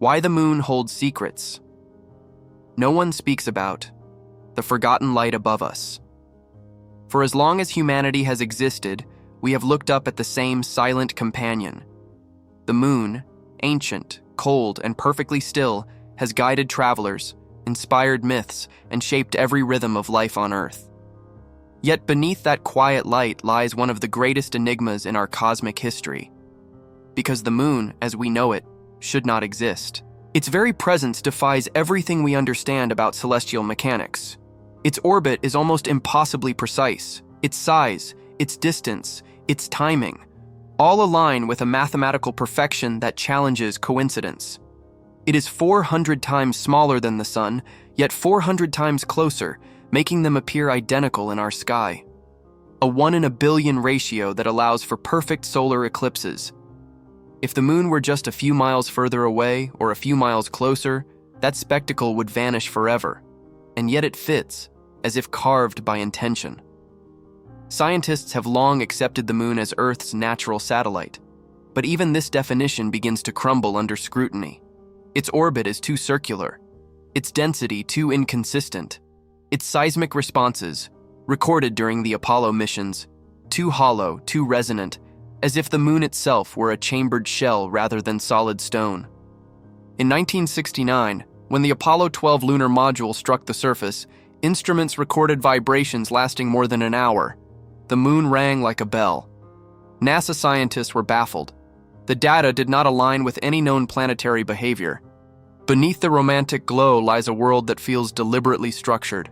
Why the moon holds secrets. No one speaks about the forgotten light above us. For as long as humanity has existed, we have looked up at the same silent companion. The moon, ancient, cold, and perfectly still, has guided travelers, inspired myths, and shaped every rhythm of life on Earth. Yet beneath that quiet light lies one of the greatest enigmas in our cosmic history. Because the moon, as we know it, should not exist. Its very presence defies everything we understand about celestial mechanics. Its orbit is almost impossibly precise. Its size, its distance, its timing, all align with a mathematical perfection that challenges coincidence. It is 400 times smaller than the sun, yet 400 times closer, making them appear identical in our sky. A 1 in a billion ratio that allows for perfect solar eclipses. If the moon were just a few miles further away or a few miles closer, that spectacle would vanish forever. And yet it fits, as if carved by intention. Scientists have long accepted the moon as Earth's natural satellite, but even this definition begins to crumble under scrutiny. Its orbit is too circular, its density too inconsistent, its seismic responses, recorded during the Apollo missions, too hollow, too resonant, as if the moon itself were a chambered shell rather than solid stone. In 1969, when the Apollo 12 lunar module struck the surface, instruments recorded vibrations lasting more than an hour. The moon rang like a bell. NASA scientists were baffled. The data did not align with any known planetary behavior. Beneath the romantic glow lies a world that feels deliberately structured.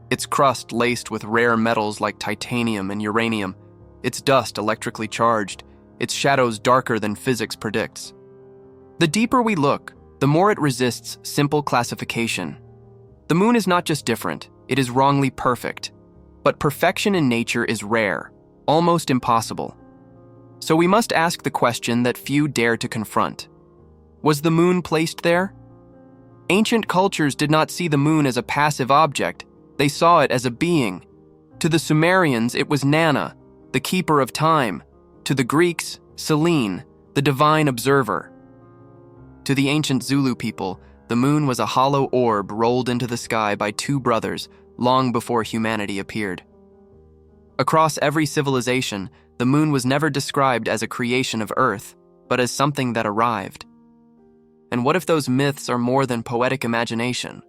Its crust laced with rare metals like titanium and uranium, its dust electrically charged, its shadows darker than physics predicts. The deeper we look, the more it resists simple classification. The moon is not just different, it is wrongly perfect. But perfection in nature is rare, almost impossible. So we must ask the question that few dare to confront. Was the moon placed there? Ancient cultures did not see the moon as a passive object, they saw it as a being. To the Sumerians, it was Nana, the keeper of time. To the Greeks, Selene, the divine observer. To the ancient Zulu people, the moon was a hollow orb rolled into the sky by two brothers long before humanity appeared. Across every civilization, the moon was never described as a creation of Earth, but as something that arrived. And what if those myths are more than poetic imagination?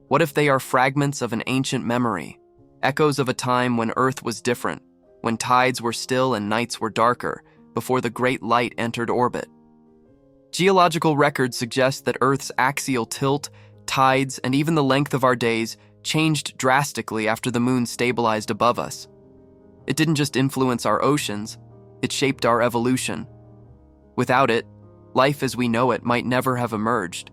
What if they are fragments of an ancient memory, echoes of a time when Earth was different, when tides were still and nights were darker, before the great light entered orbit? Geological records suggest that Earth's axial tilt, tides, and even the length of our days changed drastically after the moon stabilized above us. It didn't just influence our oceans, it shaped our evolution. Without it, life as we know it might never have emerged.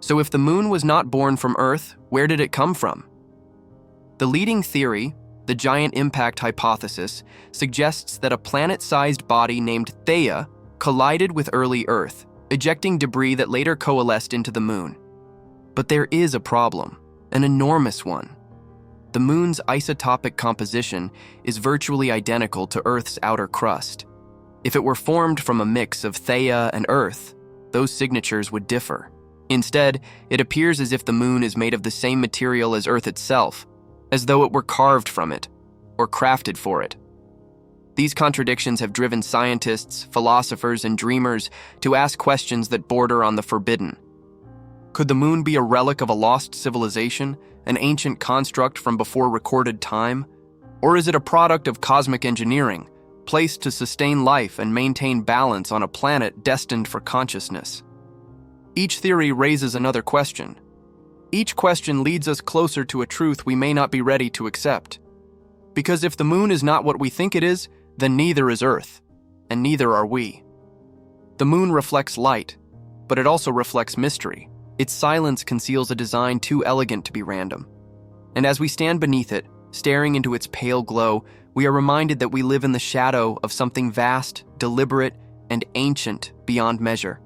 So if the moon was not born from Earth, where did it come from? The leading theory, the giant impact hypothesis, suggests that a planet-sized body named Theia collided with early Earth, ejecting debris that later coalesced into the moon. But there is a problem, an enormous one. The moon's isotopic composition is virtually identical to Earth's outer crust. If it were formed from a mix of Theia and Earth, those signatures would differ. Instead, it appears as if the moon is made of the same material as Earth itself, as though it were carved from it, or crafted for it. These contradictions have driven scientists, philosophers, and dreamers to ask questions that border on the forbidden. Could the moon be a relic of a lost civilization, an ancient construct from before recorded time? Or is it a product of cosmic engineering, placed to sustain life and maintain balance on a planet destined for consciousness? Each theory raises another question. Each question leads us closer to a truth we may not be ready to accept. Because if the moon is not what we think it is, then neither is Earth, and neither are we. The moon reflects light, but it also reflects mystery. Its silence conceals a design too elegant to be random. And as we stand beneath it, staring into its pale glow, we are reminded that we live in the shadow of something vast, deliberate, and ancient beyond measure.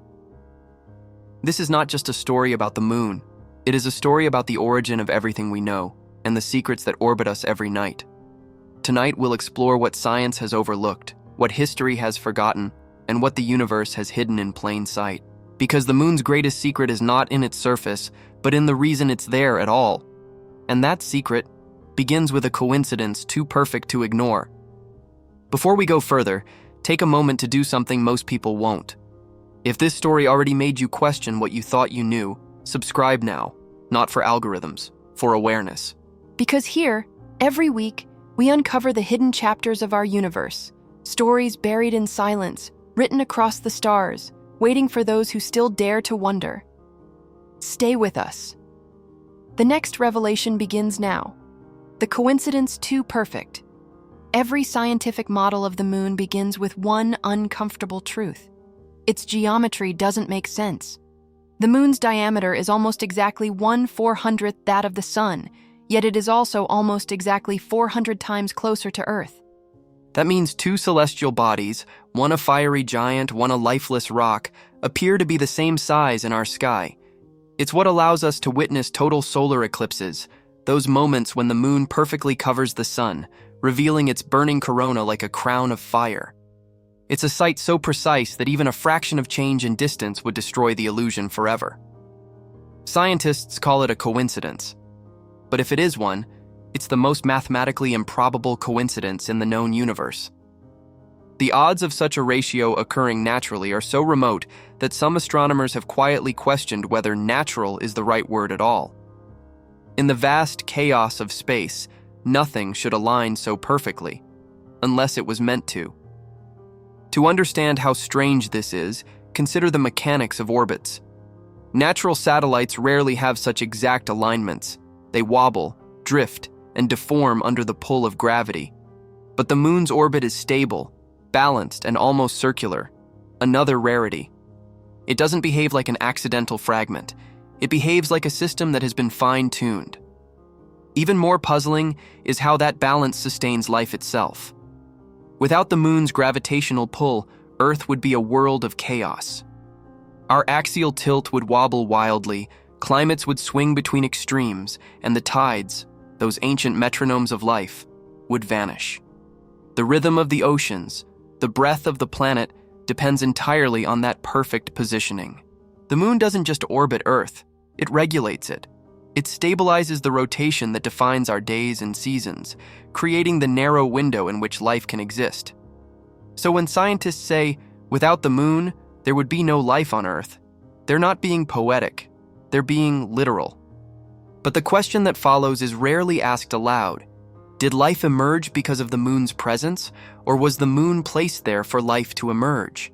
This is not just a story about the moon. It is a story about the origin of everything we know, and the secrets that orbit us every night. Tonight we'll explore what science has overlooked, what history has forgotten, and what the universe has hidden in plain sight. Because the moon's greatest secret is not in its surface, but in the reason it's there at all. And that secret begins with a coincidence too perfect to ignore. Before we go further, take a moment to do something most people won't. If this story already made you question what you thought you knew, subscribe now, not for algorithms, for awareness. Because here, every week, we uncover the hidden chapters of our universe, stories buried in silence, written across the stars, waiting for those who still dare to wonder. Stay with us. The next revelation begins now. The coincidence too perfect. Every scientific model of the moon begins with one uncomfortable truth. Its geometry doesn't make sense. The moon's diameter is almost exactly 1/400th that of the sun, yet it is also almost exactly 400 times closer to Earth. That means two celestial bodies, one a fiery giant, one a lifeless rock, appear to be the same size in our sky. It's what allows us to witness total solar eclipses, those moments when the moon perfectly covers the sun, revealing its burning corona like a crown of fire. It's a sight so precise that even a fraction of change in distance would destroy the illusion forever. Scientists call it a coincidence. But if it is one, it's the most mathematically improbable coincidence in the known universe. The odds of such a ratio occurring naturally are so remote that some astronomers have quietly questioned whether natural is the right word at all. In the vast chaos of space, nothing should align so perfectly, unless it was meant to. To understand how strange this is, consider the mechanics of orbits. Natural satellites rarely have such exact alignments. They wobble, drift, and deform under the pull of gravity. But the moon's orbit is stable, balanced, and almost circular, another rarity. It doesn't behave like an accidental fragment. It behaves like a system that has been fine-tuned. Even more puzzling is how that balance sustains life itself. Without the moon's gravitational pull, Earth would be a world of chaos. Our axial tilt would wobble wildly, climates would swing between extremes, and the tides, those ancient metronomes of life, would vanish. The rhythm of the oceans, the breath of the planet, depends entirely on that perfect positioning. The moon doesn't just orbit Earth, it regulates it. It stabilizes the rotation that defines our days and seasons, creating the narrow window in which life can exist. So when scientists say, without the moon, there would be no life on Earth, they're not being poetic, they're being literal. But the question that follows is rarely asked aloud. Did life emerge because of the moon's presence, or was the moon placed there for life to emerge?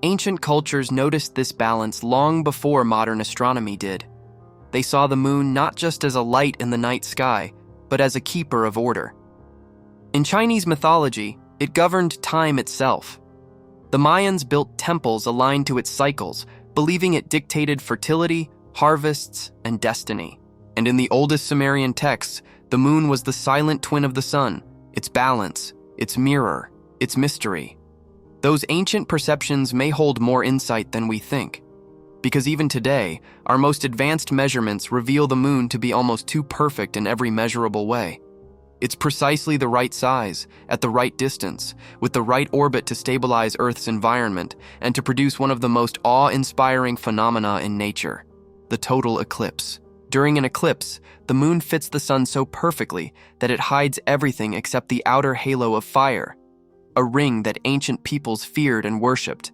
Ancient cultures noticed this balance long before modern astronomy did. They saw the moon not just as a light in the night sky, but as a keeper of order. In Chinese mythology, it governed time itself. The Mayans built temples aligned to its cycles, believing it dictated fertility, harvests, and destiny. And in the oldest Sumerian texts, the moon was the silent twin of the sun, its balance, its mirror, its mystery. Those ancient perceptions may hold more insight than we think, because even today, our most advanced measurements reveal the moon to be almost too perfect in every measurable way. It's precisely the right size, at the right distance, with the right orbit to stabilize Earth's environment and to produce one of the most awe-inspiring phenomena in nature, the total eclipse. During an eclipse, the moon fits the sun so perfectly that it hides everything except the outer halo of fire, a ring that ancient peoples feared and worshipped.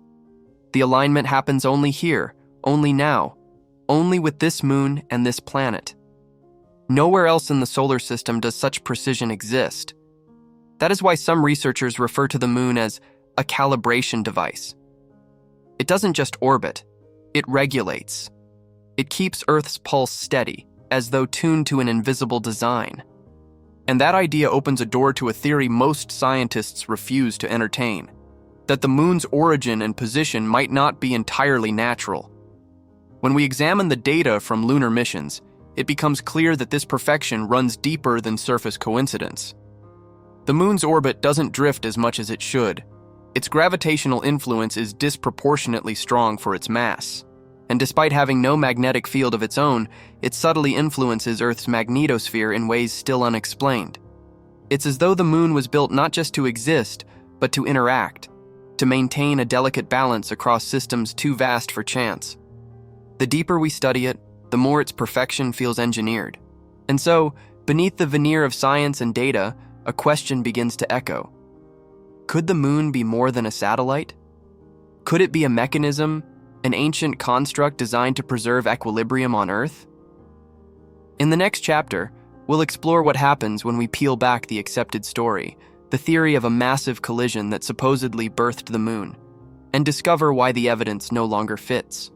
The alignment happens only here, only now, only with this moon and this planet. Nowhere else in the solar system does such precision exist. That is why some researchers refer to the moon as a calibration device. It doesn't just orbit, it regulates. It keeps Earth's pulse steady, as though tuned to an invisible design. And that idea opens a door to a theory most scientists refuse to entertain, that the moon's origin and position might not be entirely natural. When we examine the data from lunar missions, it becomes clear that this perfection runs deeper than surface coincidence. The moon's orbit doesn't drift as much as it should. Its gravitational influence is disproportionately strong for its mass. And despite having no magnetic field of its own, it subtly influences Earth's magnetosphere in ways still unexplained. It's as though the moon was built not just to exist, but to interact, to maintain a delicate balance across systems too vast for chance. The deeper we study it, the more its perfection feels engineered. And so, beneath the veneer of science and data, a question begins to echo. Could the moon be more than a satellite? Could it be a mechanism, an ancient construct designed to preserve equilibrium on Earth? In the next chapter, we'll explore what happens when we peel back the accepted story, the theory of a massive collision that supposedly birthed the moon, and discover why the evidence no longer fits.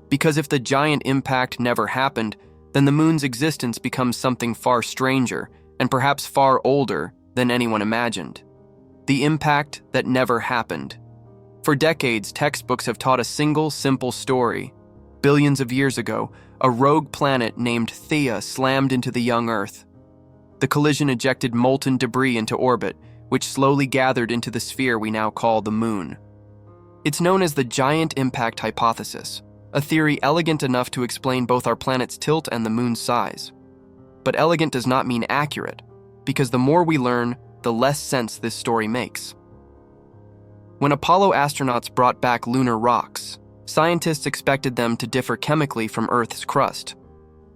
Because if the giant impact never happened, then the moon's existence becomes something far stranger and perhaps far older than anyone imagined. The impact that never happened. For decades, textbooks have taught a single, simple story. Billions of years ago, a rogue planet named Theia slammed into the young Earth. The collision ejected molten debris into orbit, which slowly gathered into the sphere we now call the moon. It's known as the giant impact hypothesis, a theory elegant enough to explain both our planet's tilt and the moon's size. But elegant does not mean accurate, because the more we learn, the less sense this story makes. When Apollo astronauts brought back lunar rocks, scientists expected them to differ chemically from Earth's crust.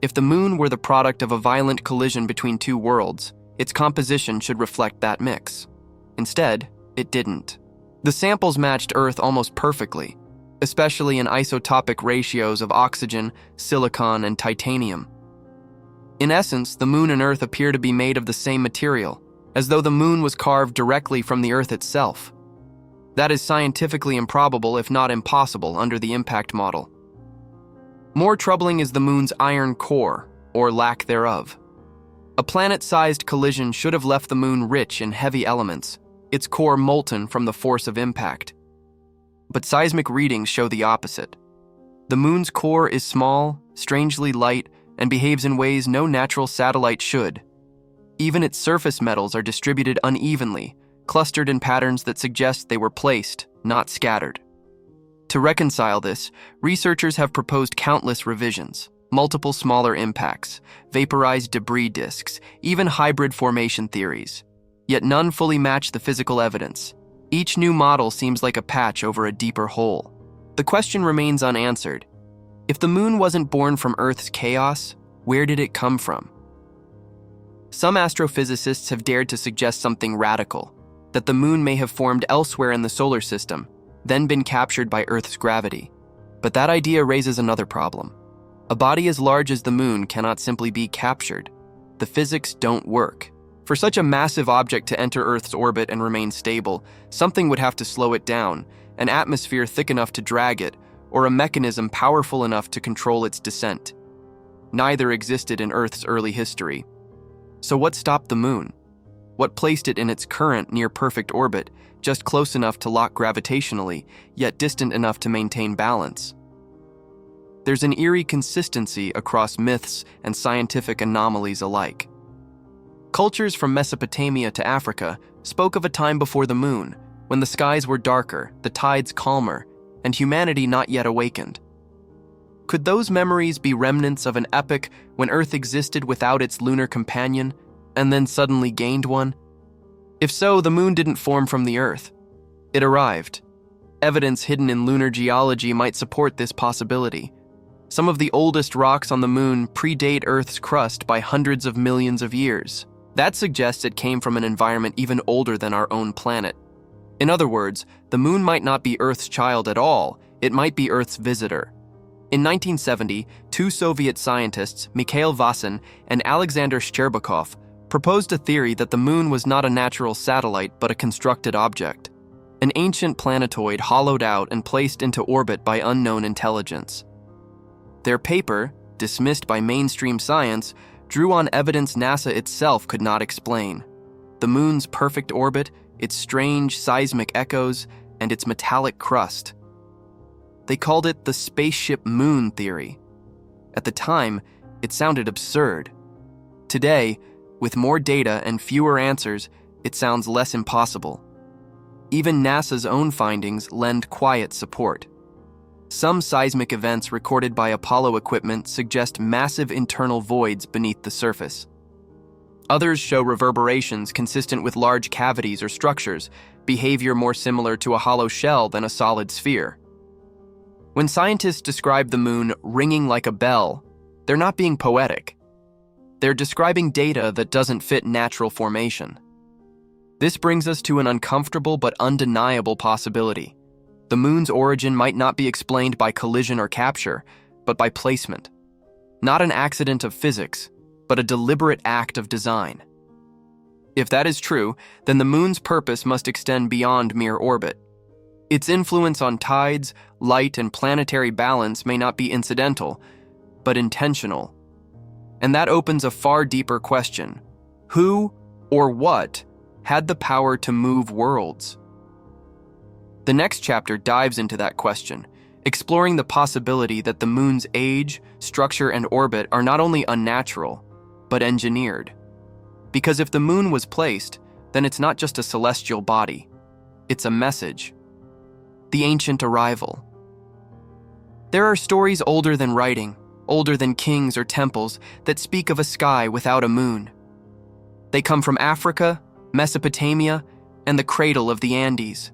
If the moon were the product of a violent collision between two worlds, its composition should reflect that mix. Instead, it didn't. The samples matched Earth almost perfectly, especially in isotopic ratios of oxygen, silicon, and titanium. In essence, the moon and Earth appear to be made of the same material, as though the moon was carved directly from the Earth itself. That is scientifically improbable, if not impossible, under the impact model. More troubling is the moon's iron core, or lack thereof. A planet-sized collision should have left the moon rich in heavy elements, its core molten from the force of impact. But seismic readings show the opposite. The moon's core is small, strangely light, and behaves in ways no natural satellite should. Even its surface metals are distributed unevenly, clustered in patterns that suggest they were placed, not scattered. To reconcile this, researchers have proposed countless revisions, multiple smaller impacts, vaporized debris disks, even hybrid formation theories. Yet none fully match the physical evidence. Each new model seems like a patch over a deeper hole. The question remains unanswered. If the moon wasn't born from Earth's chaos, where did it come from? Some astrophysicists have dared to suggest something radical, that the moon may have formed elsewhere in the solar system, then been captured by Earth's gravity. But that idea raises another problem. A body as large as the moon cannot simply be captured. The physics don't work. For such a massive object to enter Earth's orbit and remain stable, something would have to slow it down, an atmosphere thick enough to drag it, or a mechanism powerful enough to control its descent. Neither existed in Earth's early history. So what stopped the moon? What placed it in its current near-perfect orbit, just close enough to lock gravitationally, yet distant enough to maintain balance? There's an eerie consistency across myths and scientific anomalies alike. Cultures from Mesopotamia to Africa spoke of a time before the moon, when the skies were darker, the tides calmer, and humanity not yet awakened. Could those memories be remnants of an epoch when Earth existed without its lunar companion, and then suddenly gained one? If so, the moon didn't form from the Earth. It arrived. Evidence hidden in lunar geology might support this possibility. Some of the oldest rocks on the moon predate Earth's crust by hundreds of millions of years. That suggests it came from an environment even older than our own planet. In other words, the moon might not be Earth's child at all, it might be Earth's visitor. In 1970, two Soviet scientists, Mikhail Vasin and Alexander Shcherbakov, proposed a theory that the moon was not a natural satellite but a constructed object, an ancient planetoid hollowed out and placed into orbit by unknown intelligence. Their paper, dismissed by mainstream science, drew on evidence NASA itself could not explain: the moon's perfect orbit, its strange seismic echoes, and its metallic crust. They called it the spaceship moon theory. At the time, it sounded absurd. Today, with more data and fewer answers, it sounds less impossible. Even NASA's own findings lend quiet support. Some seismic events recorded by Apollo equipment suggest massive internal voids beneath the surface. Others show reverberations consistent with large cavities or structures, behavior more similar to a hollow shell than a solid sphere. When scientists describe the moon ringing like a bell, they're not being poetic. They're describing data that doesn't fit natural formation. This brings us to an uncomfortable but undeniable possibility. The moon's origin might not be explained by collision or capture, but by placement. Not an accident of physics, but a deliberate act of design. If that is true, then the moon's purpose must extend beyond mere orbit. Its influence on tides, light, and planetary balance may not be incidental, but intentional. And that opens a far deeper question. Who or what had the power to move worlds? The next chapter dives into that question, exploring the possibility that the moon's age, structure, and orbit are not only unnatural, but engineered. Because if the moon was placed, then it's not just a celestial body. It's a message. The ancient arrival. There are stories older than writing, older than kings or temples, that speak of a sky without a moon. They come from Africa, Mesopotamia, and the cradle of the Andes.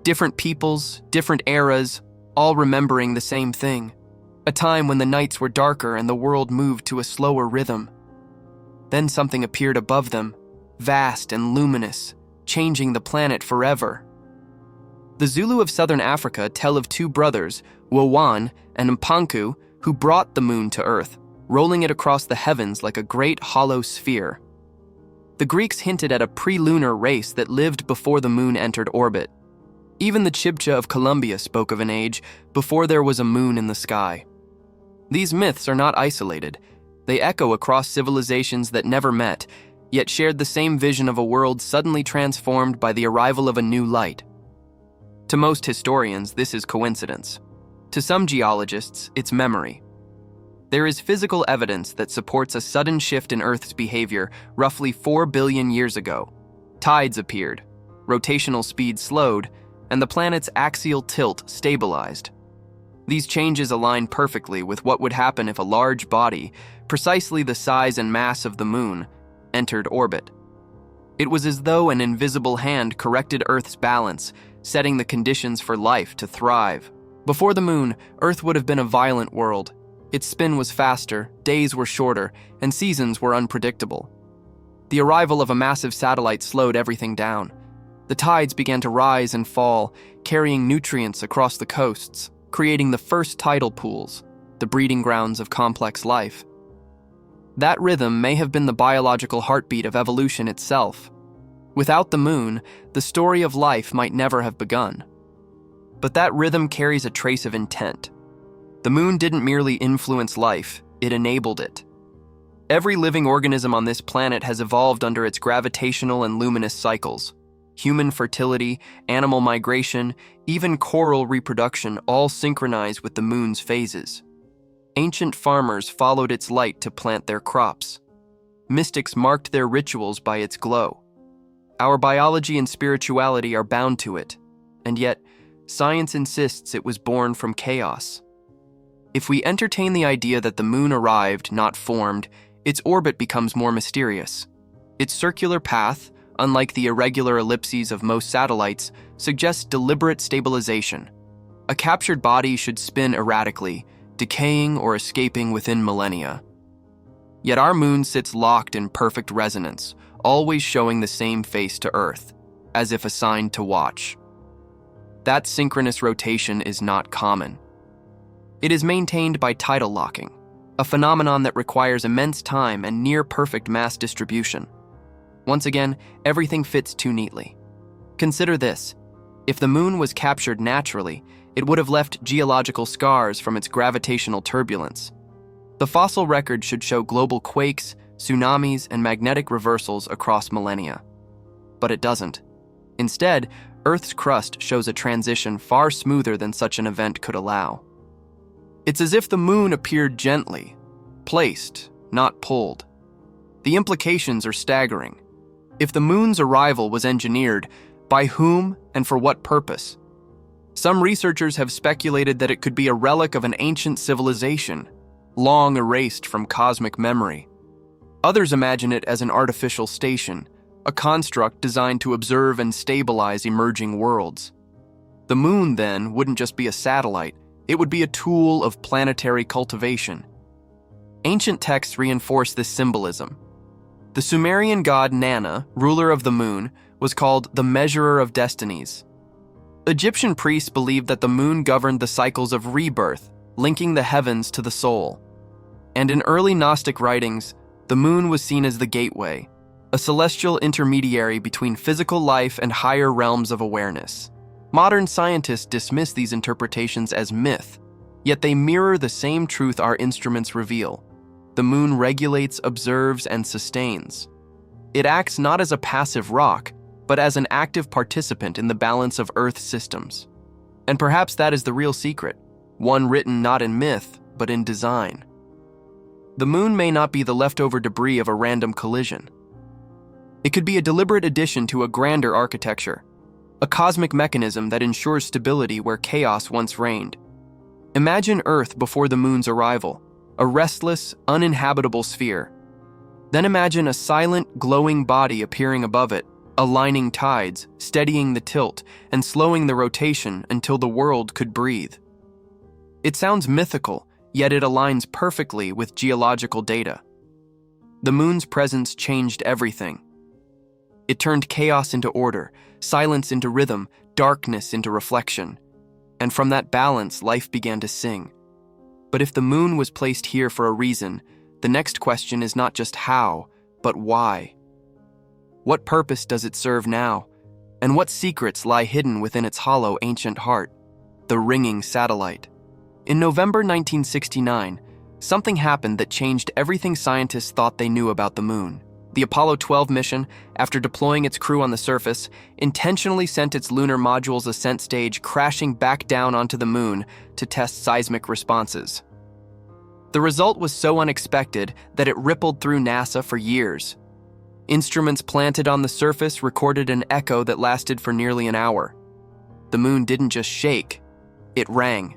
Different peoples, different eras, all remembering the same thing. A time when the nights were darker and the world moved to a slower rhythm. Then something appeared above them, vast and luminous, changing the planet forever. The Zulu of southern Africa tell of two brothers, Wowan and Mpanku, who brought the moon to Earth, rolling it across the heavens like a great hollow sphere. The Greeks hinted at a pre-lunar race that lived before the moon entered orbit. Even the Chibcha of Colombia spoke of an age before there was a moon in the sky. These myths are not isolated. They echo across civilizations that never met, yet shared the same vision of a world suddenly transformed by the arrival of a new light. To most historians, this is coincidence. To some geologists, it's memory. There is physical evidence that supports a sudden shift in Earth's behavior roughly 4 billion years ago. Tides appeared, rotational speed slowed, and the planet's axial tilt stabilized. These changes align perfectly with what would happen if a large body, precisely the size and mass of the moon, entered orbit. It was as though an invisible hand corrected Earth's balance, setting the conditions for life to thrive. Before the moon, Earth would have been a violent world. Its spin was faster, days were shorter, and seasons were unpredictable. The arrival of a massive satellite slowed everything down. The tides began to rise and fall, carrying nutrients across the coasts, creating the first tidal pools, the breeding grounds of complex life. That rhythm may have been the biological heartbeat of evolution itself. Without the moon, the story of life might never have begun. But that rhythm carries a trace of intent. The moon didn't merely influence life, it enabled it. Every living organism on this planet has evolved under its gravitational and luminous cycles. Human fertility, animal migration, even coral reproduction all synchronize with the moon's phases. Ancient farmers followed its light to plant their crops. Mystics marked their rituals by its glow. Our biology and spirituality are bound to it, and yet science insists it was born from chaos. If we entertain the idea that the moon arrived, not formed, its orbit becomes more mysterious. Its circular path, unlike the irregular ellipses of most satellites, suggests deliberate stabilization. A captured body should spin erratically, decaying or escaping within millennia. Yet our moon sits locked in perfect resonance, always showing the same face to Earth, as if assigned to watch. That synchronous rotation is not common. It is maintained by tidal locking, a phenomenon that requires immense time and near-perfect mass distribution. Once again, everything fits too neatly. Consider this. If the moon was captured naturally, it would have left geological scars from its gravitational turbulence. The fossil record should show global quakes, tsunamis, and magnetic reversals across millennia. But it doesn't. Instead, Earth's crust shows a transition far smoother than such an event could allow. It's as if the moon appeared gently, placed, not pulled. The implications are staggering. If the moon's arrival was engineered, by whom and for what purpose? Some researchers have speculated that it could be a relic of an ancient civilization, long erased from cosmic memory. Others imagine it as an artificial station, a construct designed to observe and stabilize emerging worlds. The moon, then, wouldn't just be a satellite, it would be a tool of planetary cultivation. Ancient texts reinforce this symbolism. The Sumerian god Nana, ruler of the moon, was called the measurer of destinies. Egyptian priests believed that the moon governed the cycles of rebirth, linking the heavens to the soul. And in early Gnostic writings, the moon was seen as the gateway, a celestial intermediary between physical life and higher realms of awareness. Modern scientists dismiss these interpretations as myth, yet they mirror the same truth our instruments reveal. The moon regulates, observes, and sustains. It acts not as a passive rock, but as an active participant in the balance of Earth's systems. And perhaps that is the real secret, one written not in myth, but in design. The moon may not be the leftover debris of a random collision. It could be a deliberate addition to a grander architecture, a cosmic mechanism that ensures stability where chaos once reigned. Imagine Earth before the moon's arrival, a restless, uninhabitable sphere. Then imagine a silent, glowing body appearing above it, aligning tides, steadying the tilt, and slowing the rotation until the world could breathe. It sounds mythical, yet it aligns perfectly with geological data. The moon's presence changed everything. It turned chaos into order, silence into rhythm, darkness into reflection. And from that balance, life began to sing. But if the moon was placed here for a reason, the next question is not just how, but why. What purpose does it serve now? And what secrets lie hidden within its hollow ancient heart? The ringing satellite. In November 1969, something happened that changed everything scientists thought they knew about the moon. The Apollo 12 mission, after deploying its crew on the surface, intentionally sent its lunar module's ascent stage crashing back down onto the moon to test seismic responses. The result was so unexpected that it rippled through NASA for years. Instruments planted on the surface recorded an echo that lasted for nearly an hour. The moon didn't just shake, it rang.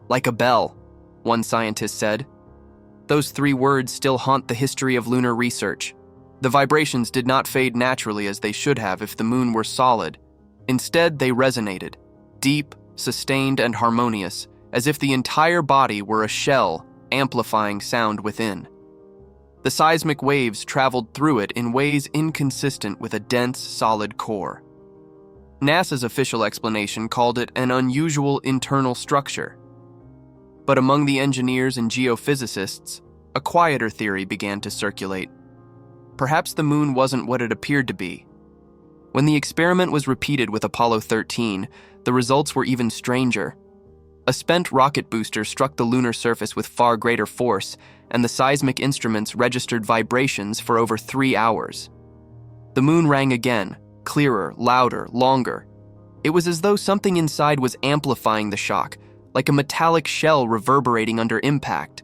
Like a bell, one scientist said. Those 3 words still haunt the history of lunar research. The vibrations did not fade naturally as they should have if the moon were solid. Instead, they resonated, deep, sustained, and harmonious, as if the entire body were a shell amplifying sound within. The seismic waves traveled through it in ways inconsistent with a dense, solid core. NASA's official explanation called it an unusual internal structure. But among the engineers and geophysicists, a quieter theory began to circulate. Perhaps the moon wasn't what it appeared to be. When the experiment was repeated with Apollo 13, the results were even stranger. A spent rocket booster struck the lunar surface with far greater force, and the seismic instruments registered vibrations for over 3 hours. The moon rang again, clearer, louder, longer. It was as though something inside was amplifying the shock, like a metallic shell reverberating under impact.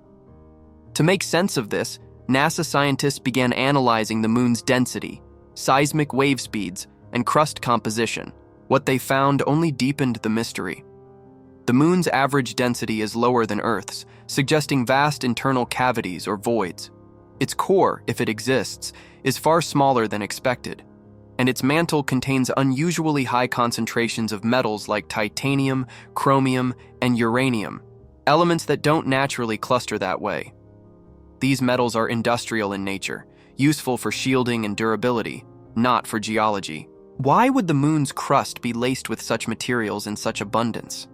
To make sense of this, NASA scientists began analyzing the moon's density, seismic wave speeds, and crust composition. What they found only deepened the mystery. The moon's average density is lower than Earth's, suggesting vast internal cavities or voids. Its core, if it exists, is far smaller than expected, and its mantle contains unusually high concentrations of metals like titanium, chromium, and uranium, elements that don't naturally cluster that way. These metals are industrial in nature, useful for shielding and durability, not for geology. Why would the moon's crust be laced with such materials in such abundance?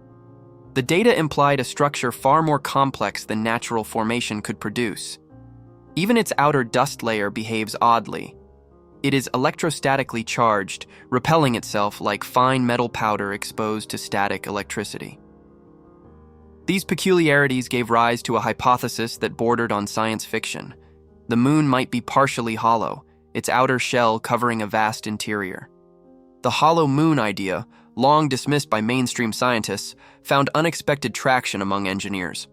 The data implied a structure far more complex than natural formation could produce. Even its outer dust layer behaves oddly. It is electrostatically charged, repelling itself like fine metal powder exposed to static electricity. These peculiarities gave rise to a hypothesis that bordered on science fiction. The moon might be partially hollow, its outer shell covering a vast interior. The hollow moon idea, long dismissed by mainstream scientists, found unexpected traction among engineers.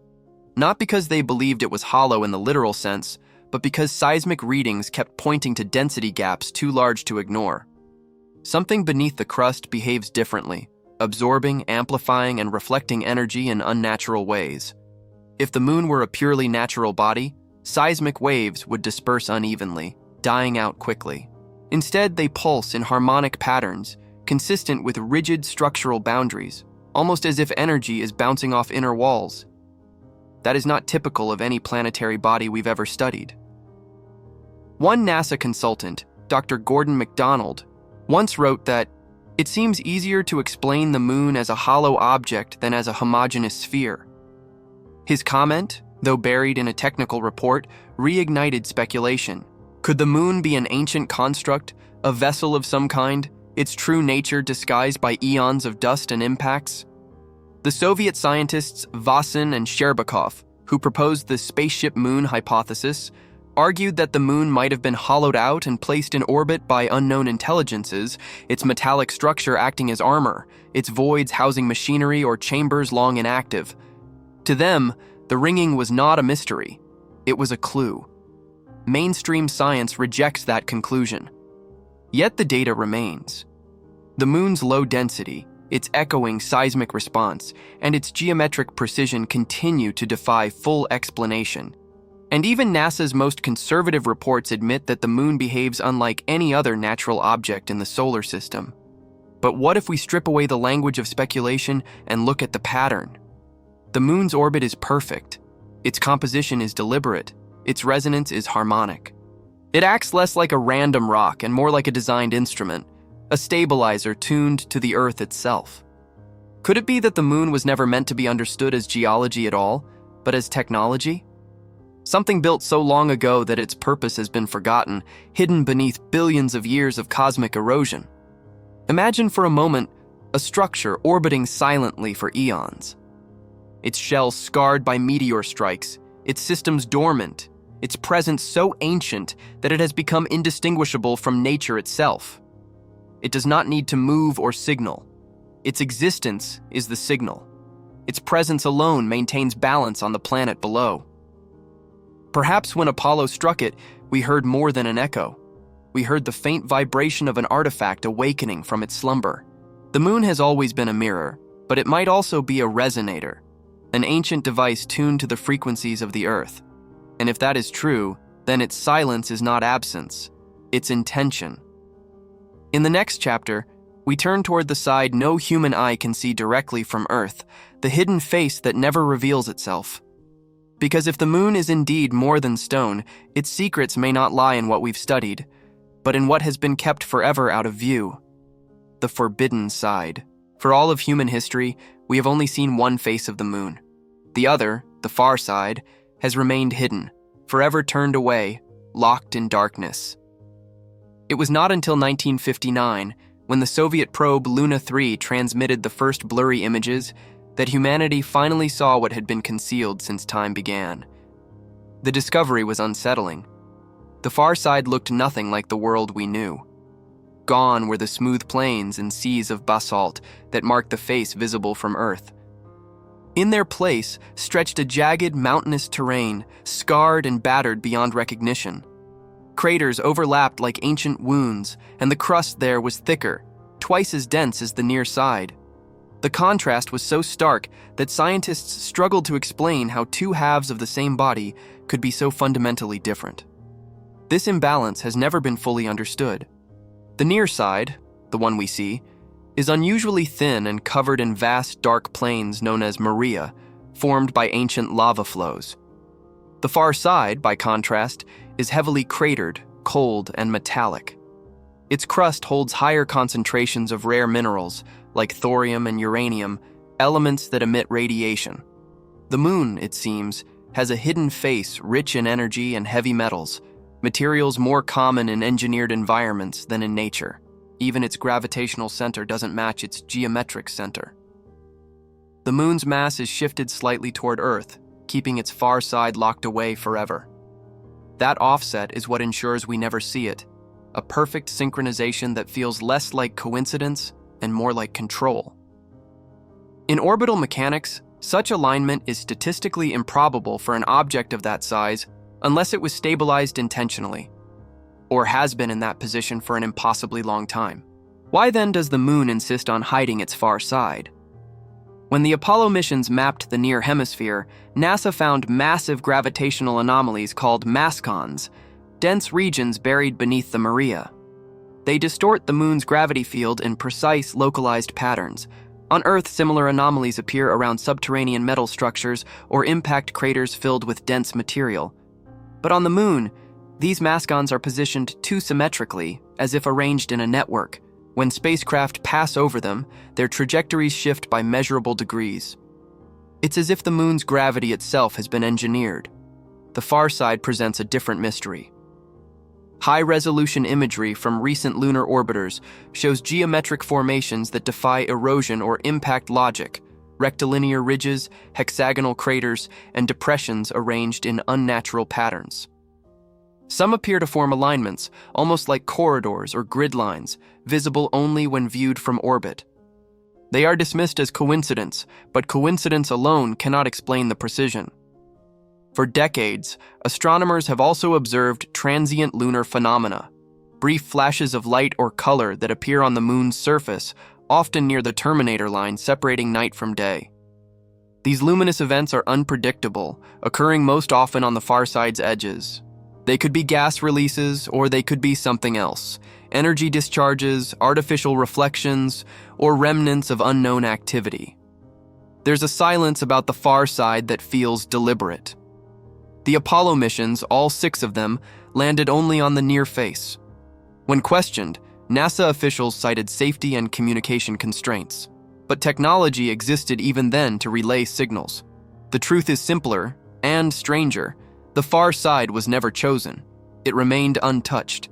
Not because they believed it was hollow in the literal sense, but because seismic readings kept pointing to density gaps too large to ignore. Something beneath the crust behaves differently, absorbing, amplifying, and reflecting energy in unnatural ways. If the moon were a purely natural body, seismic waves would disperse unevenly, dying out quickly. Instead, they pulse in harmonic patterns, consistent with rigid structural boundaries, almost as if energy is bouncing off inner walls. That is not typical of any planetary body we've ever studied. One NASA consultant, Dr. Gordon MacDonald, once wrote that it seems easier to explain the moon as a hollow object than as a homogeneous sphere. His comment, though buried in a technical report, reignited speculation. Could the moon be an ancient construct, a vessel of some kind, its true nature disguised by eons of dust and impacts? The Soviet scientists Vasin and Sherbakov, who proposed the spaceship moon hypothesis, argued that the moon might have been hollowed out and placed in orbit by unknown intelligences, its metallic structure acting as armor, its voids housing machinery or chambers long inactive. To them, the ringing was not a mystery. It was a clue. Mainstream science rejects that conclusion. Yet the data remains. The moon's low density, its echoing seismic response, and its geometric precision continue to defy full explanation. And even NASA's most conservative reports admit that the moon behaves unlike any other natural object in the solar system. But what if we strip away the language of speculation and look at the pattern? The moon's orbit is perfect. Its composition is deliberate. Its resonance is harmonic. It acts less like a random rock and more like a designed instrument, a stabilizer tuned to the Earth itself. Could it be that the moon was never meant to be understood as geology at all, but as technology? Something built so long ago that its purpose has been forgotten, hidden beneath billions of years of cosmic erosion. Imagine for a moment a structure orbiting silently for eons. Its shell scarred by meteor strikes, its systems dormant, its presence so ancient that it has become indistinguishable from nature itself. It does not need to move or signal. Its existence is the signal. Its presence alone maintains balance on the planet below. Perhaps when Apollo struck it, we heard more than an echo. We heard the faint vibration of an artifact awakening from its slumber. The moon has always been a mirror, but it might also be a resonator, an ancient device tuned to the frequencies of the Earth. And if that is true, then its silence is not absence, it's intention. In the next chapter, we turn toward the side no human eye can see directly from Earth, the hidden face that never reveals itself. Because if the moon is indeed more than stone, its secrets may not lie in what we've studied, but in what has been kept forever out of view. The forbidden side. For all of human history, we have only seen one face of the moon. The other, the far side, has remained hidden, forever turned away, locked in darkness. It was not until 1959, when the Soviet probe Luna 3 transmitted the first blurry images, that humanity finally saw what had been concealed since time began. The discovery was unsettling. The far side looked nothing like the world we knew. Gone were the smooth plains and seas of basalt that marked the face visible from Earth. In their place stretched a jagged, mountainous terrain, scarred and battered beyond recognition. Craters overlapped like ancient wounds, and the crust there was thicker, twice as dense as the near side. The contrast was so stark that scientists struggled to explain how two halves of the same body could be so fundamentally different. This imbalance has never been fully understood. The near side, the one we see, is unusually thin and covered in vast dark plains known as maria, formed by ancient lava flows. The far side, by contrast, is heavily cratered, cold, and metallic. Its crust holds higher concentrations of rare minerals, like thorium and uranium, elements that emit radiation. The moon, it seems, has a hidden face rich in energy and heavy metals, materials more common in engineered environments than in nature. Even its gravitational center doesn't match its geometric center. The moon's mass is shifted slightly toward Earth, keeping its far side locked away forever. That offset is what ensures we never see it, a perfect synchronization that feels less like coincidence and more like control. In orbital mechanics, such alignment is statistically improbable for an object of that size unless it was stabilized intentionally, or has been in that position for an impossibly long time. Why then does the moon insist on hiding its far side? When the Apollo missions mapped the near hemisphere, NASA found massive gravitational anomalies called mascons, dense regions buried beneath the Maria. They distort the moon's gravity field in precise, localized patterns. On Earth, similar anomalies appear around subterranean metal structures or impact craters filled with dense material. But on the moon, these mascons are positioned too symmetrically, as if arranged in a network. When spacecraft pass over them, their trajectories shift by measurable degrees. It's as if the moon's gravity itself has been engineered. The far side presents a different mystery. High-resolution imagery from recent lunar orbiters shows geometric formations that defy erosion or impact logic, rectilinear ridges, hexagonal craters, and depressions arranged in unnatural patterns. Some appear to form alignments, almost like corridors or grid lines, visible only when viewed from orbit. They are dismissed as coincidence, but coincidence alone cannot explain the precision. For decades, astronomers have also observed transient lunar phenomena, brief flashes of light or color that appear on the moon's surface, often near the terminator line separating night from day. These luminous events are unpredictable, occurring most often on the far side's edges. They could be gas releases, or they could be something else: energy discharges, artificial reflections, or remnants of unknown activity. There's a silence about the far side that feels deliberate. The Apollo missions, all 6 of them, landed only on the near face. When questioned, NASA officials cited safety and communication constraints. But technology existed even then to relay signals. The truth is simpler and stranger. The far side was never chosen. It remained untouched.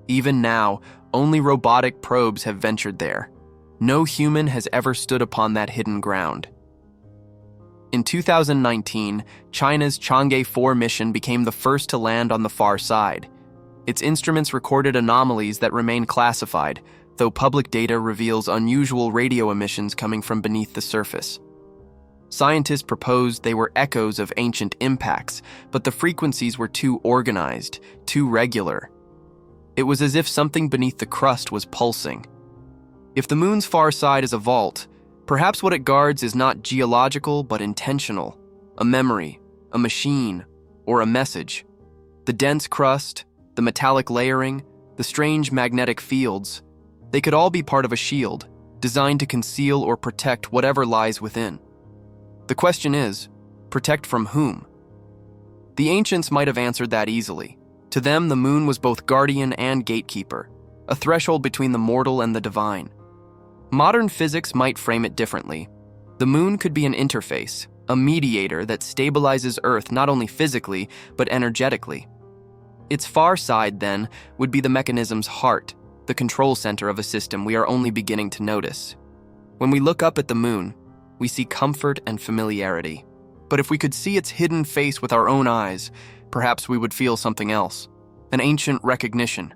Even now, only robotic probes have ventured there. No human has ever stood upon that hidden ground. In 2019, China's Chang'e 4 mission became the first to land on the far side. Its instruments recorded anomalies that remain classified, though public data reveals unusual radio emissions coming from beneath the surface. Scientists proposed they were echoes of ancient impacts, but the frequencies were too organized, too regular. It was as if something beneath the crust was pulsing. If the moon's far side is a vault, perhaps what it guards is not geological but intentional, a memory, a machine, or a message. The dense crust, the metallic layering, the strange magnetic fields, they could all be part of a shield, designed to conceal or protect whatever lies within. The question is, protect from whom? The ancients might have answered that easily. To them, the moon was both guardian and gatekeeper, a threshold between the mortal and the divine. Modern physics might frame it differently. The moon could be an interface, a mediator that stabilizes Earth not only physically, but energetically. Its far side, then, would be the mechanism's heart, the control center of a system we are only beginning to notice. When we look up at the moon, we see comfort and familiarity. But if we could see its hidden face with our own eyes, perhaps we would feel something else, an ancient recognition,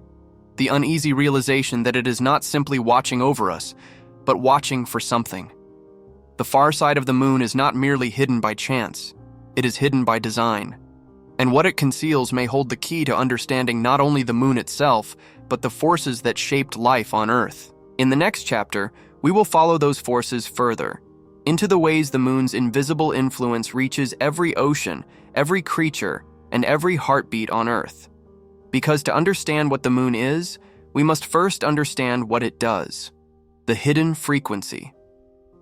the uneasy realization that it is not simply watching over us, but watching for something. The far side of the moon is not merely hidden by chance, it is hidden by design. And what it conceals may hold the key to understanding not only the moon itself, but the forces that shaped life on Earth. In the next chapter, we will follow those forces further, into the ways the moon's invisible influence reaches every ocean, every creature, and every heartbeat on Earth. Because to understand what the moon is, we must first understand what it does. The hidden frequency.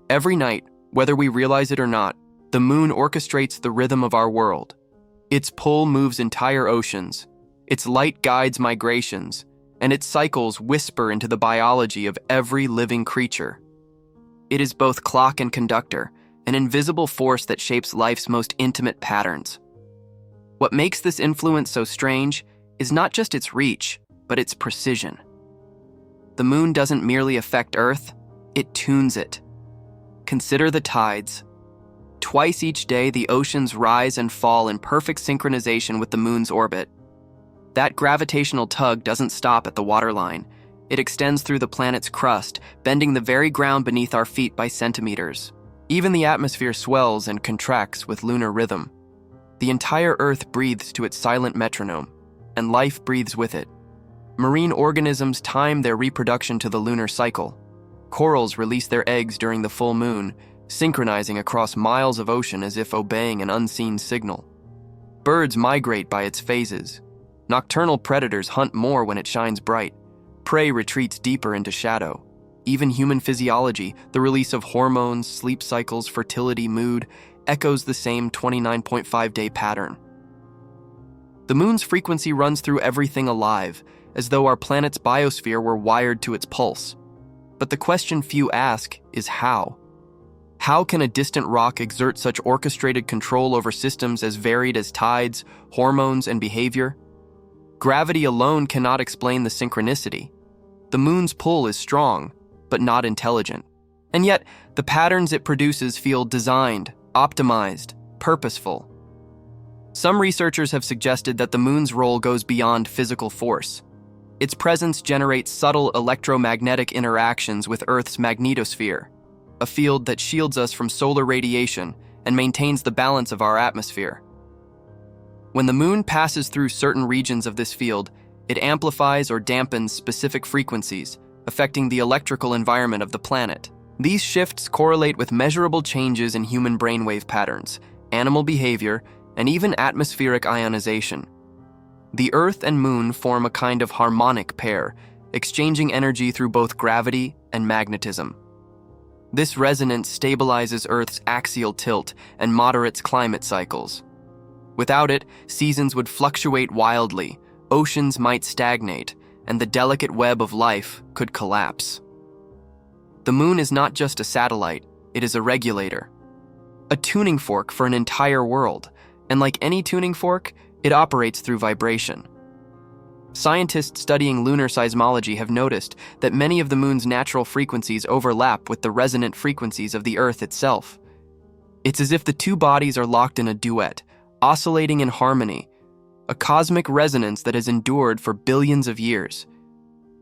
Every night, whether we realize it or not, the moon orchestrates the rhythm of our world. Its pull moves entire oceans, its light guides migrations, and its cycles whisper into the biology of every living creature. It is both clock and conductor, an invisible force that shapes life's most intimate patterns. What makes this influence so strange is not just its reach, but its precision. The moon doesn't merely affect Earth, it tunes it. Consider the tides. Twice each day, the oceans rise and fall in perfect synchronization with the moon's orbit. That gravitational tug doesn't stop at the waterline. It extends through the planet's crust, bending the very ground beneath our feet by centimeters. Even the atmosphere swells and contracts with lunar rhythm. The entire Earth breathes to its silent metronome, and life breathes with it. Marine organisms time their reproduction to the lunar cycle. Corals release their eggs during the full moon, synchronizing across miles of ocean as if obeying an unseen signal. Birds migrate by its phases. Nocturnal predators hunt more when it shines bright. Prey retreats deeper into shadow. Even human physiology, the release of hormones, sleep cycles, fertility, mood, echoes the same 29.5-day pattern. The moon's frequency runs through everything alive, as though our planet's biosphere were wired to its pulse. But the question few ask is how? How can a distant rock exert such orchestrated control over systems as varied as tides, hormones, and behavior? Gravity alone cannot explain the synchronicity. The moon's pull is strong, but not intelligent. And yet, the patterns it produces feel designed, optimized, purposeful. Some researchers have suggested that the moon's role goes beyond physical force. Its presence generates subtle electromagnetic interactions with Earth's magnetosphere, a field that shields us from solar radiation and maintains the balance of our atmosphere. When the moon passes through certain regions of this field, it amplifies or dampens specific frequencies, affecting the electrical environment of the planet. These shifts correlate with measurable changes in human brainwave patterns, animal behavior, and even atmospheric ionization. The Earth and Moon form a kind of harmonic pair, exchanging energy through both gravity and magnetism. This resonance stabilizes Earth's axial tilt and moderates climate cycles. Without it, seasons would fluctuate wildly, oceans might stagnate, and the delicate web of life could collapse. The moon is not just a satellite, it is a regulator, a tuning fork for an entire world, and like any tuning fork, it operates through vibration. Scientists studying lunar seismology have noticed that many of the moon's natural frequencies overlap with the resonant frequencies of the Earth itself. It's as if the two bodies are locked in a duet, oscillating in harmony, a cosmic resonance that has endured for billions of years.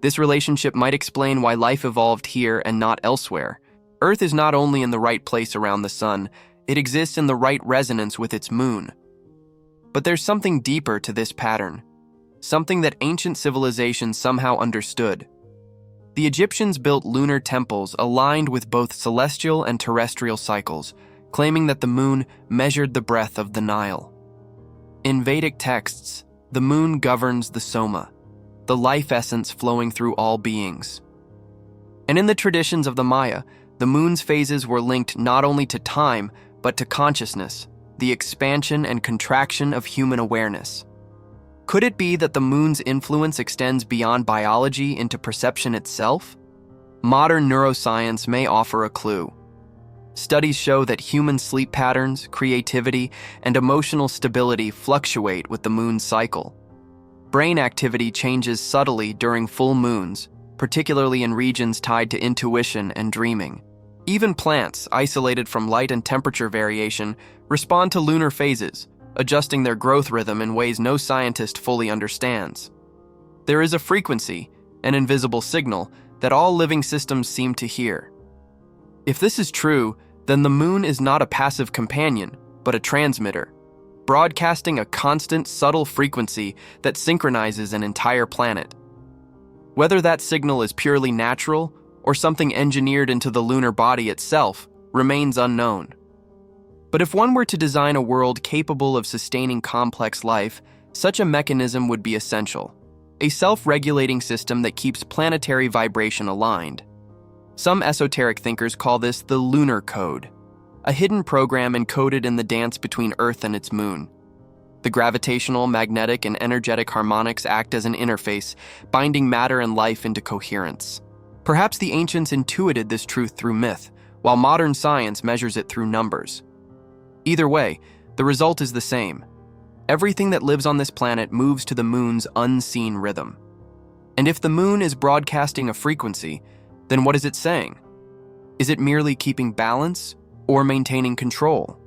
This relationship might explain why life evolved here and not elsewhere. Earth is not only in the right place around the sun, it exists in the right resonance with its moon. But there's something deeper to this pattern, something that ancient civilizations somehow understood. The Egyptians built lunar temples aligned with both celestial and terrestrial cycles, claiming that the moon measured the breath of the Nile. In Vedic texts, the moon governs the soma, the life essence flowing through all beings. And in the traditions of the Maya, the moon's phases were linked not only to time, but to consciousness, the expansion and contraction of human awareness. Could it be that the moon's influence extends beyond biology into perception itself? Modern neuroscience may offer a clue. Studies show that human sleep patterns, creativity, and emotional stability fluctuate with the moon's cycle. Brain activity changes subtly during full moons, particularly in regions tied to intuition and dreaming. Even plants, isolated from light and temperature variation, respond to lunar phases, adjusting their growth rhythm in ways no scientist fully understands. There is a frequency, an invisible signal, that all living systems seem to hear. If this is true, then the moon is not a passive companion, but a transmitter, broadcasting a constant, subtle frequency that synchronizes an entire planet. Whether that signal is purely natural or something engineered into the lunar body itself remains unknown. But if one were to design a world capable of sustaining complex life, such a mechanism would be essential, a self-regulating system that keeps planetary vibration aligned. Some esoteric thinkers call this the lunar code, a hidden program encoded in the dance between Earth and its moon. The gravitational, magnetic, and energetic harmonics act as an interface, binding matter and life into coherence. Perhaps the ancients intuited this truth through myth, while modern science measures it through numbers. Either way, the result is the same. Everything that lives on this planet moves to the moon's unseen rhythm. And if the moon is broadcasting a frequency, then what is it saying? Is it merely keeping balance or maintaining control?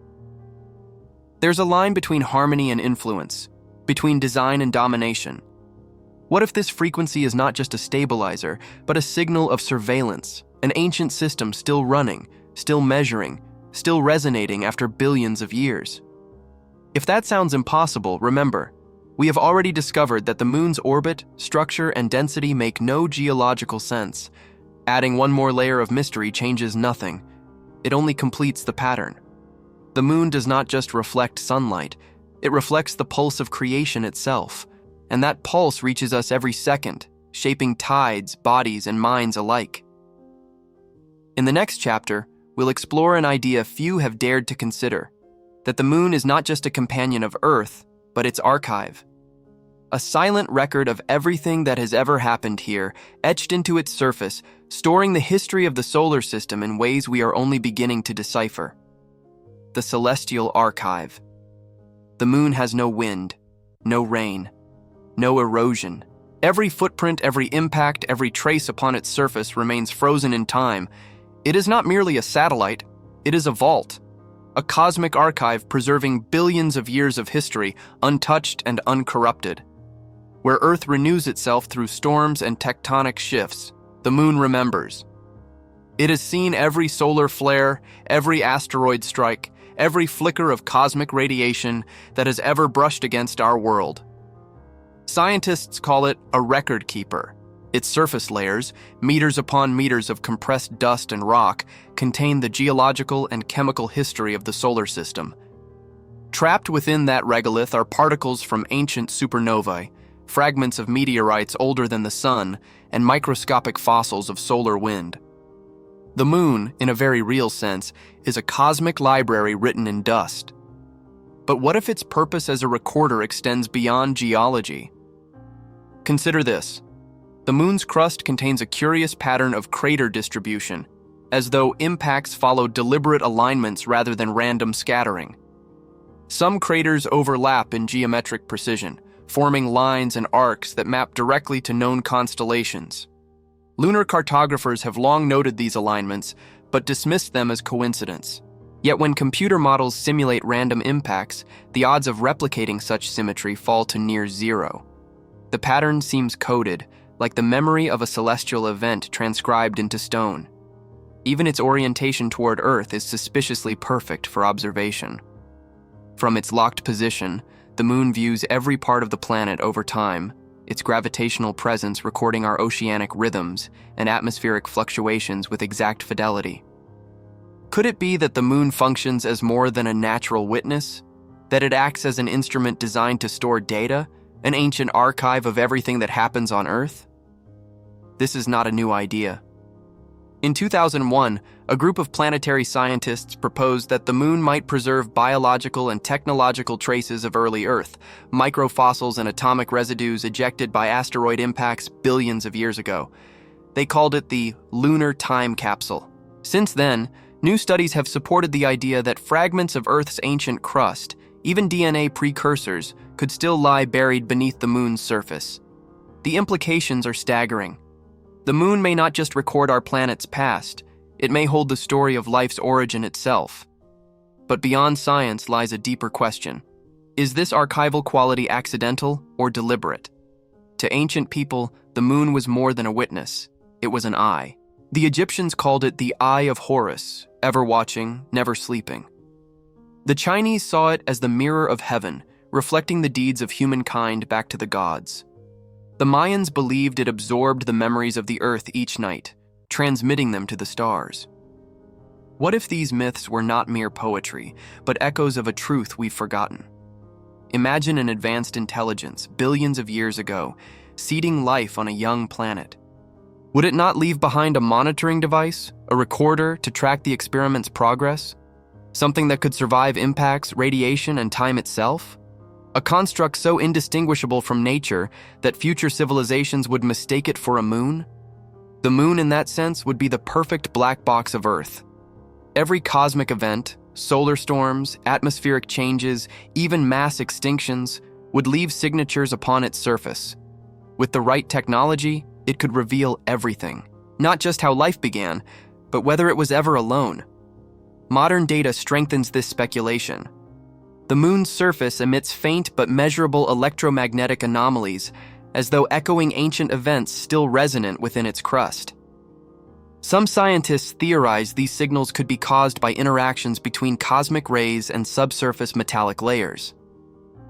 There's a line between harmony and influence, between design and domination. What if this frequency is not just a stabilizer, but a signal of surveillance, an ancient system still running, still measuring, still resonating after billions of years? If that sounds impossible, remember, we have already discovered that the moon's orbit, structure, and density make no geological sense. Adding one more layer of mystery changes nothing. it only completes the pattern. The moon does not just reflect sunlight, it reflects the pulse of creation itself, and that pulse reaches us every second, shaping tides, bodies, and minds alike. In the next chapter, we'll explore an idea few have dared to consider, that the moon is not just a companion of Earth, but its archive. A silent record of everything that has ever happened here, etched into its surface, storing the history of the solar system in ways we are only beginning to decipher. The celestial archive. The moon has no wind, no rain, no erosion. Every footprint, every impact, every trace upon its surface remains frozen in time. It is not merely a satellite, it is a vault, a cosmic archive preserving billions of years of history, untouched and uncorrupted. Where Earth renews itself through storms and tectonic shifts, the moon remembers. It has seen every solar flare, every asteroid strike, every flicker of cosmic radiation that has ever brushed against our world. Scientists call it a record keeper. Its surface layers, meters upon meters of compressed dust and rock, contain the geological and chemical history of the solar system. Trapped within that regolith are particles from ancient supernovae, fragments of meteorites older than the sun, and microscopic fossils of solar wind. The moon, in a very real sense, is a cosmic library written in dust. But what if its purpose as a recorder extends beyond geology? Consider this. The moon's crust contains a curious pattern of crater distribution, as though impacts follow deliberate alignments rather than random scattering. Some craters overlap in geometric precision, forming lines and arcs that map directly to known constellations. Lunar cartographers have long noted these alignments, but dismissed them as coincidence. Yet when computer models simulate random impacts, the odds of replicating such symmetry fall to near zero. The pattern seems coded, like the memory of a celestial event transcribed into stone. Even its orientation toward Earth is suspiciously perfect for observation. From its locked position, the moon views every part of the planet over time, its gravitational presence recording our oceanic rhythms and atmospheric fluctuations with exact fidelity. Could it be that the moon functions as more than a natural witness? That it acts as an instrument designed to store data, an ancient archive of everything that happens on Earth? This is not a new idea. In 2001, a group of planetary scientists proposed that the moon might preserve biological and technological traces of early Earth, microfossils and atomic residues ejected by asteroid impacts billions of years ago. They called it the lunar time capsule. Since then, new studies have supported the idea that fragments of Earth's ancient crust, even DNA precursors, could still lie buried beneath the moon's surface. The implications are staggering. The moon may not just record our planet's past, it may hold the story of life's origin itself. But beyond science lies a deeper question. Is this archival quality accidental or deliberate? To ancient people, the moon was more than a witness. It was an eye. The Egyptians called it the Eye of Horus, ever watching, never sleeping. The Chinese saw it as the mirror of heaven, reflecting the deeds of humankind back to the gods. The Mayans believed it absorbed the memories of the Earth each night, transmitting them to the stars. What if these myths were not mere poetry, but echoes of a truth we've forgotten? Imagine an advanced intelligence, billions of years ago, seeding life on a young planet. Would it not leave behind a monitoring device, a recorder to track the experiment's progress? Something that could survive impacts, radiation, and time itself? A construct so indistinguishable from nature that future civilizations would mistake it for a moon? The moon, in that sense, would be the perfect black box of Earth. Every cosmic event, solar storms, atmospheric changes, even mass extinctions, would leave signatures upon its surface. With the right technology, it could reveal everything. Not just how life began, but whether it was ever alone. Modern data strengthens this speculation. The moon's surface emits faint but measurable electromagnetic anomalies, as though echoing ancient events still resonant within its crust. Some scientists theorize these signals could be caused by interactions between cosmic rays and subsurface metallic layers.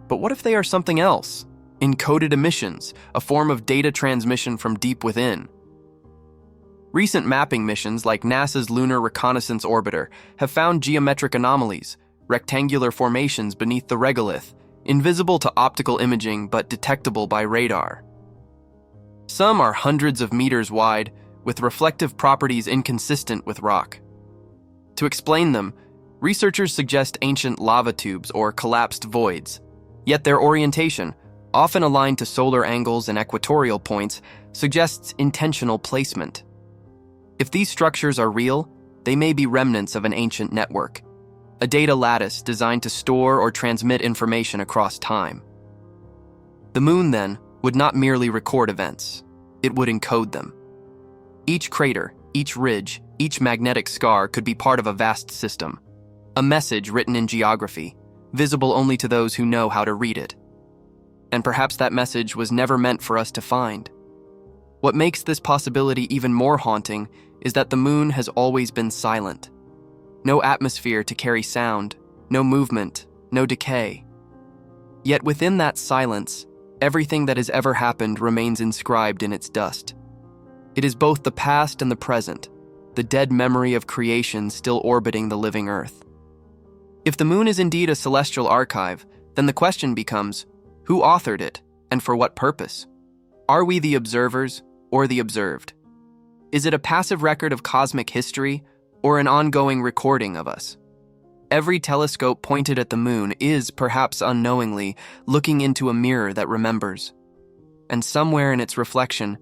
But what if they are something else? Encoded emissions, a form of data transmission from deep within. Recent mapping missions like NASA's Lunar Reconnaissance Orbiter have found geometric anomalies, rectangular formations beneath the regolith, invisible to optical imaging but detectable by radar. Some are hundreds of meters wide, with reflective properties inconsistent with rock. To explain them, researchers suggest ancient lava tubes or collapsed voids, yet their orientation, often aligned to solar angles and equatorial points, suggests intentional placement. If these structures are real, they may be remnants of an ancient network, a data lattice designed to store or transmit information across time. The moon, then, would not merely record events, it would encode them. Each crater, each ridge, each magnetic scar could be part of a vast system, a message written in geography, visible only to those who know how to read it. And perhaps that message was never meant for us to find. What makes this possibility even more haunting is that the moon has always been silent. No atmosphere to carry sound, no movement, no decay. Yet within that silence, everything that has ever happened remains inscribed in its dust. It is both the past and the present, the dead memory of creation still orbiting the living Earth. If the moon is indeed a celestial archive, then the question becomes, who authored it, and for what purpose? Are we the observers or the observed? Is it a passive record of cosmic history or an ongoing recording of us? Every telescope pointed at the moon is, perhaps unknowingly, looking into a mirror that remembers. And somewhere in its reflection,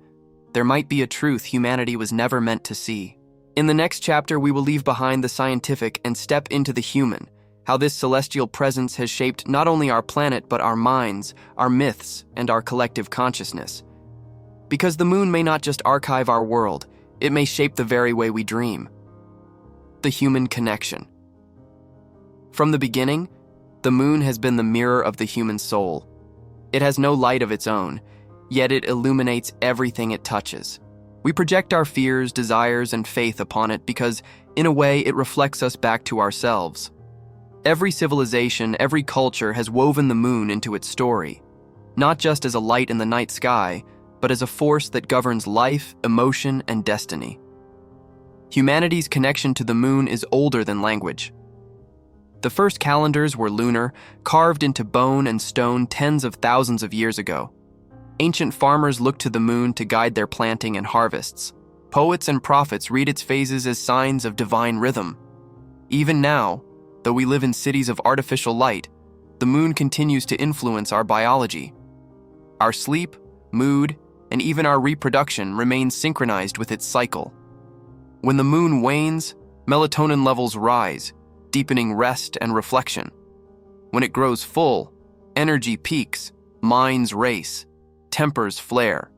there might be a truth humanity was never meant to see. In the next chapter, we will leave behind the scientific and step into the human, how this celestial presence has shaped not only our planet but our minds, our myths, and our collective consciousness. Because the moon may not just archive our world, it may shape the very way we dream. The human connection. From the beginning, the moon has been the mirror of the human soul. It has no light of its own, yet it illuminates everything it touches. We project our fears, desires, and faith upon it because, in a way, it reflects us back to ourselves. Every civilization, every culture has woven the moon into its story, not just as a light in the night sky, but as a force that governs life, emotion, and destiny. Humanity's connection to the moon is older than language. The first calendars were lunar, carved into bone and stone tens of thousands of years ago. Ancient farmers looked to the moon to guide their planting and harvests. Poets and prophets read its phases as signs of divine rhythm. Even now, though we live in cities of artificial light, the moon continues to influence our biology. Our sleep, mood, and even our reproduction remain synchronized with its cycle. When the moon wanes, melatonin levels rise, deepening rest and reflection. When it grows full, energy peaks, minds race, tempers flare.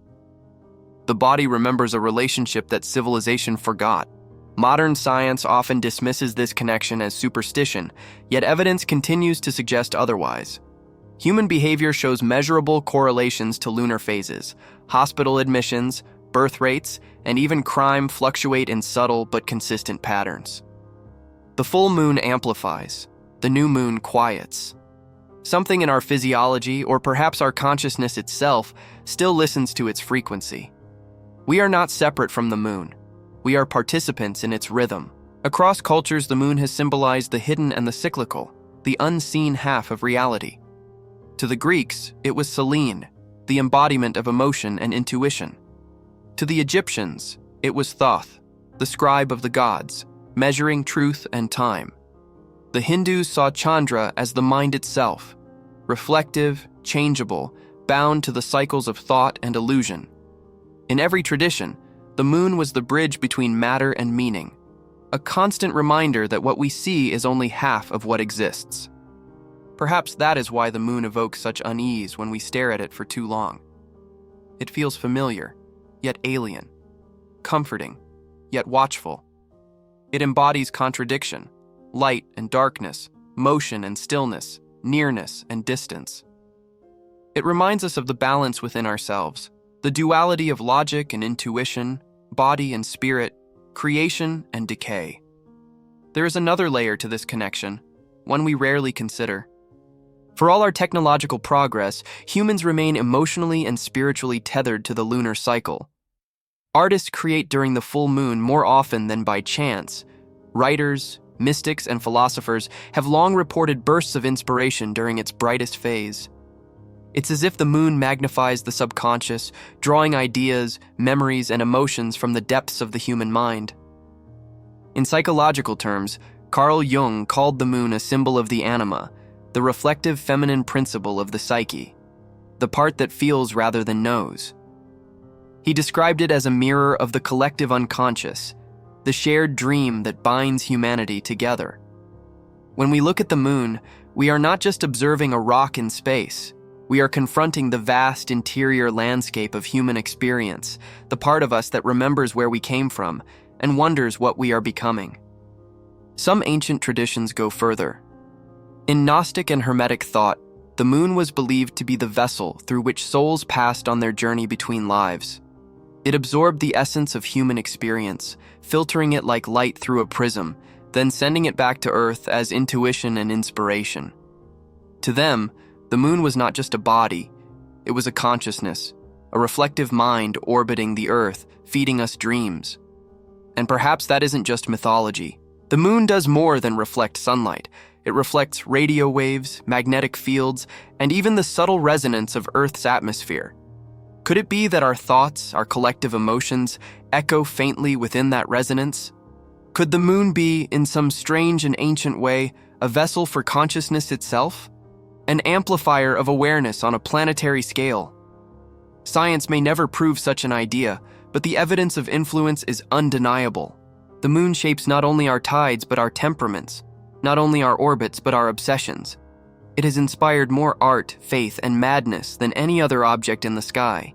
The body remembers a relationship that civilization forgot. Modern science often dismisses this connection as superstition, yet evidence continues to suggest otherwise. Human behavior shows measurable correlations to lunar phases. Hospital admissions, birth rates, and even crime fluctuate in subtle but consistent patterns. The full moon amplifies, the new moon quiets. Something in our physiology, or perhaps our consciousness itself, still listens to its frequency. We are not separate from the moon. We are participants in its rhythm. Across cultures, the moon has symbolized the hidden and the cyclical, the unseen half of reality. To the Greeks, it was Selene, the embodiment of emotion and intuition. To the Egyptians, it was Thoth, the scribe of the gods, measuring truth and time. The Hindus saw Chandra as the mind itself, reflective, changeable, bound to the cycles of thought and illusion. In every tradition, the moon was the bridge between matter and meaning, a constant reminder that what we see is only half of what exists. Perhaps that is why the moon evokes such unease when we stare at it for too long. It feels familiar, yet alien, comforting, yet watchful. It embodies contradiction, light and darkness, motion and stillness, nearness and distance. It reminds us of the balance within ourselves, the duality of logic and intuition, body and spirit, creation and decay. There is another layer to this connection, one we rarely consider. For all our technological progress, humans remain emotionally and spiritually tethered to the lunar cycle. Artists create during the full moon more often than by chance. Writers, mystics, and philosophers have long reported bursts of inspiration during its brightest phase. It's as if the moon magnifies the subconscious, drawing ideas, memories, and emotions from the depths of the human mind. In psychological terms, Carl Jung called the moon a symbol of the anima, the reflective feminine principle of the psyche, the part that feels rather than knows. He described it as a mirror of the collective unconscious, the shared dream that binds humanity together. When we look at the moon, we are not just observing a rock in space. We are confronting the vast interior landscape of human experience, the part of us that remembers where we came from and wonders what we are becoming. Some ancient traditions go further. In Gnostic and Hermetic thought, the moon was believed to be the vessel through which souls passed on their journey between lives. It absorbed the essence of human experience, filtering it like light through a prism, then sending it back to Earth as intuition and inspiration. To them, the moon was not just a body, it was a consciousness, a reflective mind orbiting the Earth, feeding us dreams. And perhaps that isn't just mythology. The moon does more than reflect sunlight. It reflects radio waves, magnetic fields, and even the subtle resonance of Earth's atmosphere. Could it be that our thoughts, our collective emotions, echo faintly within that resonance? Could the moon be, in some strange and ancient way, a vessel for consciousness itself? An amplifier of awareness on a planetary scale? Science may never prove such an idea, but the evidence of influence is undeniable. The moon shapes not only our tides but our temperaments, not only our orbits but our obsessions. It has inspired more art, faith, and madness than any other object in the sky.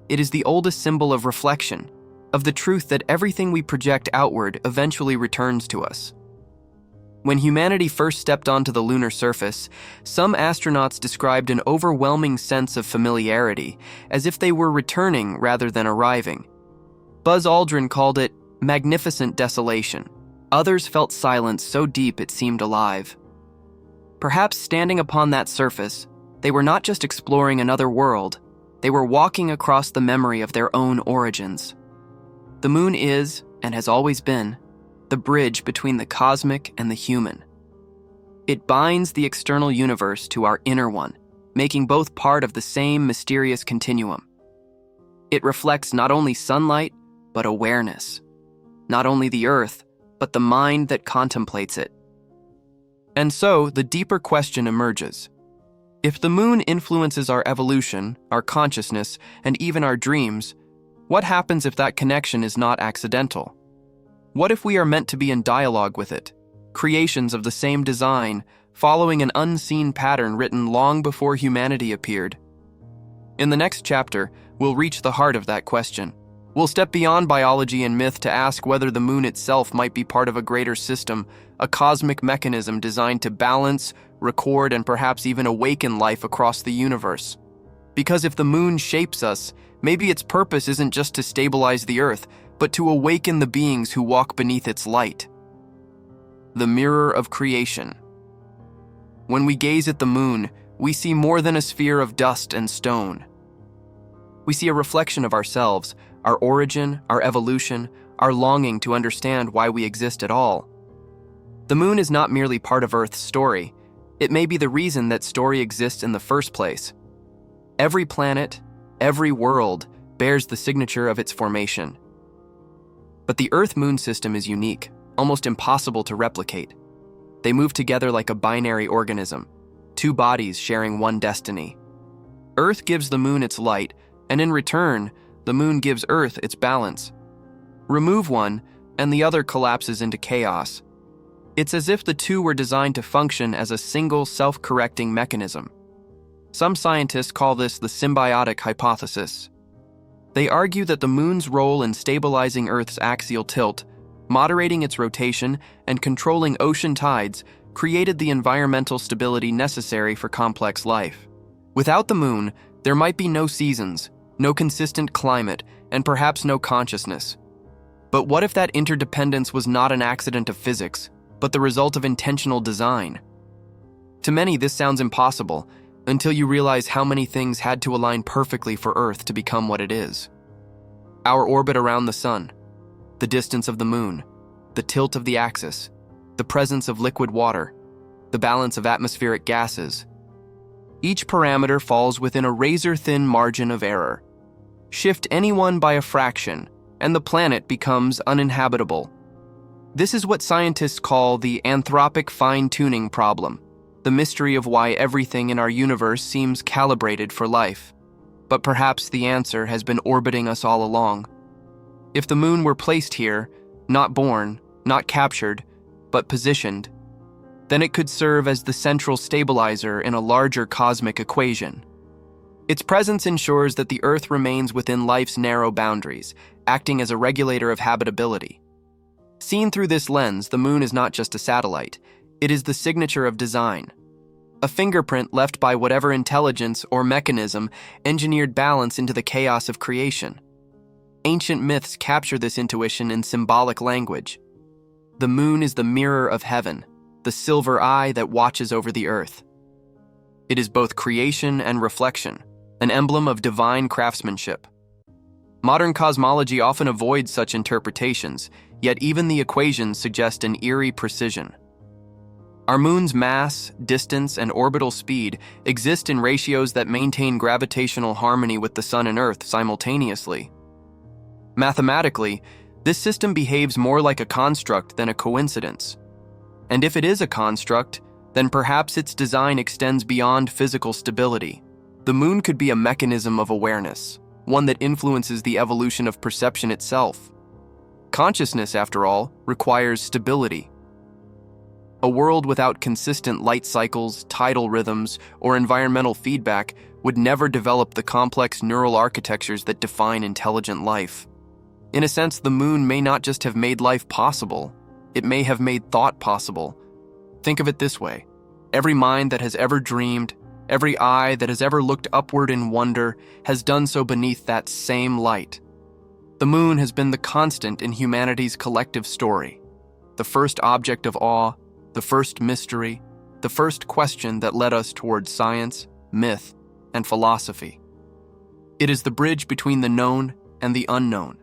It is the oldest symbol of reflection, of the truth that everything we project outward eventually returns to us. When humanity first stepped onto the lunar surface, some astronauts described an overwhelming sense of familiarity, as if they were returning rather than arriving. Buzz Aldrin called it magnificent desolation. Others felt silence so deep it seemed alive. Perhaps standing upon that surface, they were not just exploring another world, they were walking across the memory of their own origins. The moon is, and has always been, the bridge between the cosmic and the human. It binds the external universe to our inner one, making both part of the same mysterious continuum. It reflects not only sunlight, but awareness. Not only the earth, but the mind that contemplates it. And so, the deeper question emerges. If the moon influences our evolution, our consciousness, and even our dreams, what happens if that connection is not accidental? What if we are meant to be in dialogue with it, creations of the same design, following an unseen pattern written long before humanity appeared? In the next chapter, we'll reach the heart of that question. We'll step beyond biology and myth to ask whether the moon itself might be part of a greater system, a cosmic mechanism designed to balance, record, and perhaps even awaken life across the universe. Because if the moon shapes us, maybe its purpose isn't just to stabilize the Earth, but to awaken the beings who walk beneath its light. The mirror of creation. When we gaze at the moon, we see more than a sphere of dust and stone. We see a reflection of ourselves, our origin, our evolution, our longing to understand why we exist at all. The moon is not merely part of Earth's story. It may be the reason that story exists in the first place. Every planet, every world, bears the signature of its formation. But the Earth-Moon system is unique, almost impossible to replicate. They move together like a binary organism, two bodies sharing one destiny. Earth gives the moon its light, and in return, the moon gives Earth its balance. Remove one, and the other collapses into chaos. It's as if the two were designed to function as a single self-correcting mechanism. Some scientists call this the symbiotic hypothesis. They argue that the moon's role in stabilizing Earth's axial tilt, moderating its rotation, and controlling ocean tides created the environmental stability necessary for complex life. Without the moon, there might be no seasons, no consistent climate, and perhaps no consciousness. But what if that interdependence was not an accident of physics, but the result of intentional design? To many, this sounds impossible, until you realize how many things had to align perfectly for Earth to become what it is. Our orbit around the sun, the distance of the moon, the tilt of the axis, the presence of liquid water, the balance of atmospheric gases. Each parameter falls within a razor-thin margin of error. Shift any one by a fraction, and the planet becomes uninhabitable. This is what scientists call the anthropic fine-tuning problem, the mystery of why everything in our universe seems calibrated for life. But perhaps the answer has been orbiting us all along. If the moon were placed here, not born, not captured, but positioned, then it could serve as the central stabilizer in a larger cosmic equation. Its presence ensures that the Earth remains within life's narrow boundaries, acting as a regulator of habitability. Seen through this lens, the moon is not just a satellite, it is the signature of design. A fingerprint left by whatever intelligence or mechanism engineered balance into the chaos of creation. Ancient myths capture this intuition in symbolic language. The moon is the mirror of heaven, the silver eye that watches over the earth. It is both creation and reflection, an emblem of divine craftsmanship. Modern cosmology often avoids such interpretations, yet even the equations suggest an eerie precision. Our moon's mass, distance, and orbital speed exist in ratios that maintain gravitational harmony with the sun and Earth simultaneously. Mathematically, this system behaves more like a construct than a coincidence. And if it is a construct, then perhaps its design extends beyond physical stability. The moon could be a mechanism of awareness, one that influences the evolution of perception itself. Consciousness, after all, requires stability. A world without consistent light cycles, tidal rhythms, or environmental feedback would never develop the complex neural architectures that define intelligent life. In a sense, the moon may not just have made life possible, it may have made thought possible. Think of it this way: every mind that has ever dreamed, every eye that has ever looked upward in wonder, has done so beneath that same light. The moon has been the constant in humanity's collective story, the first object of awe, the first mystery, the first question that led us towards science, myth, and philosophy. It is the bridge between the known and the unknown,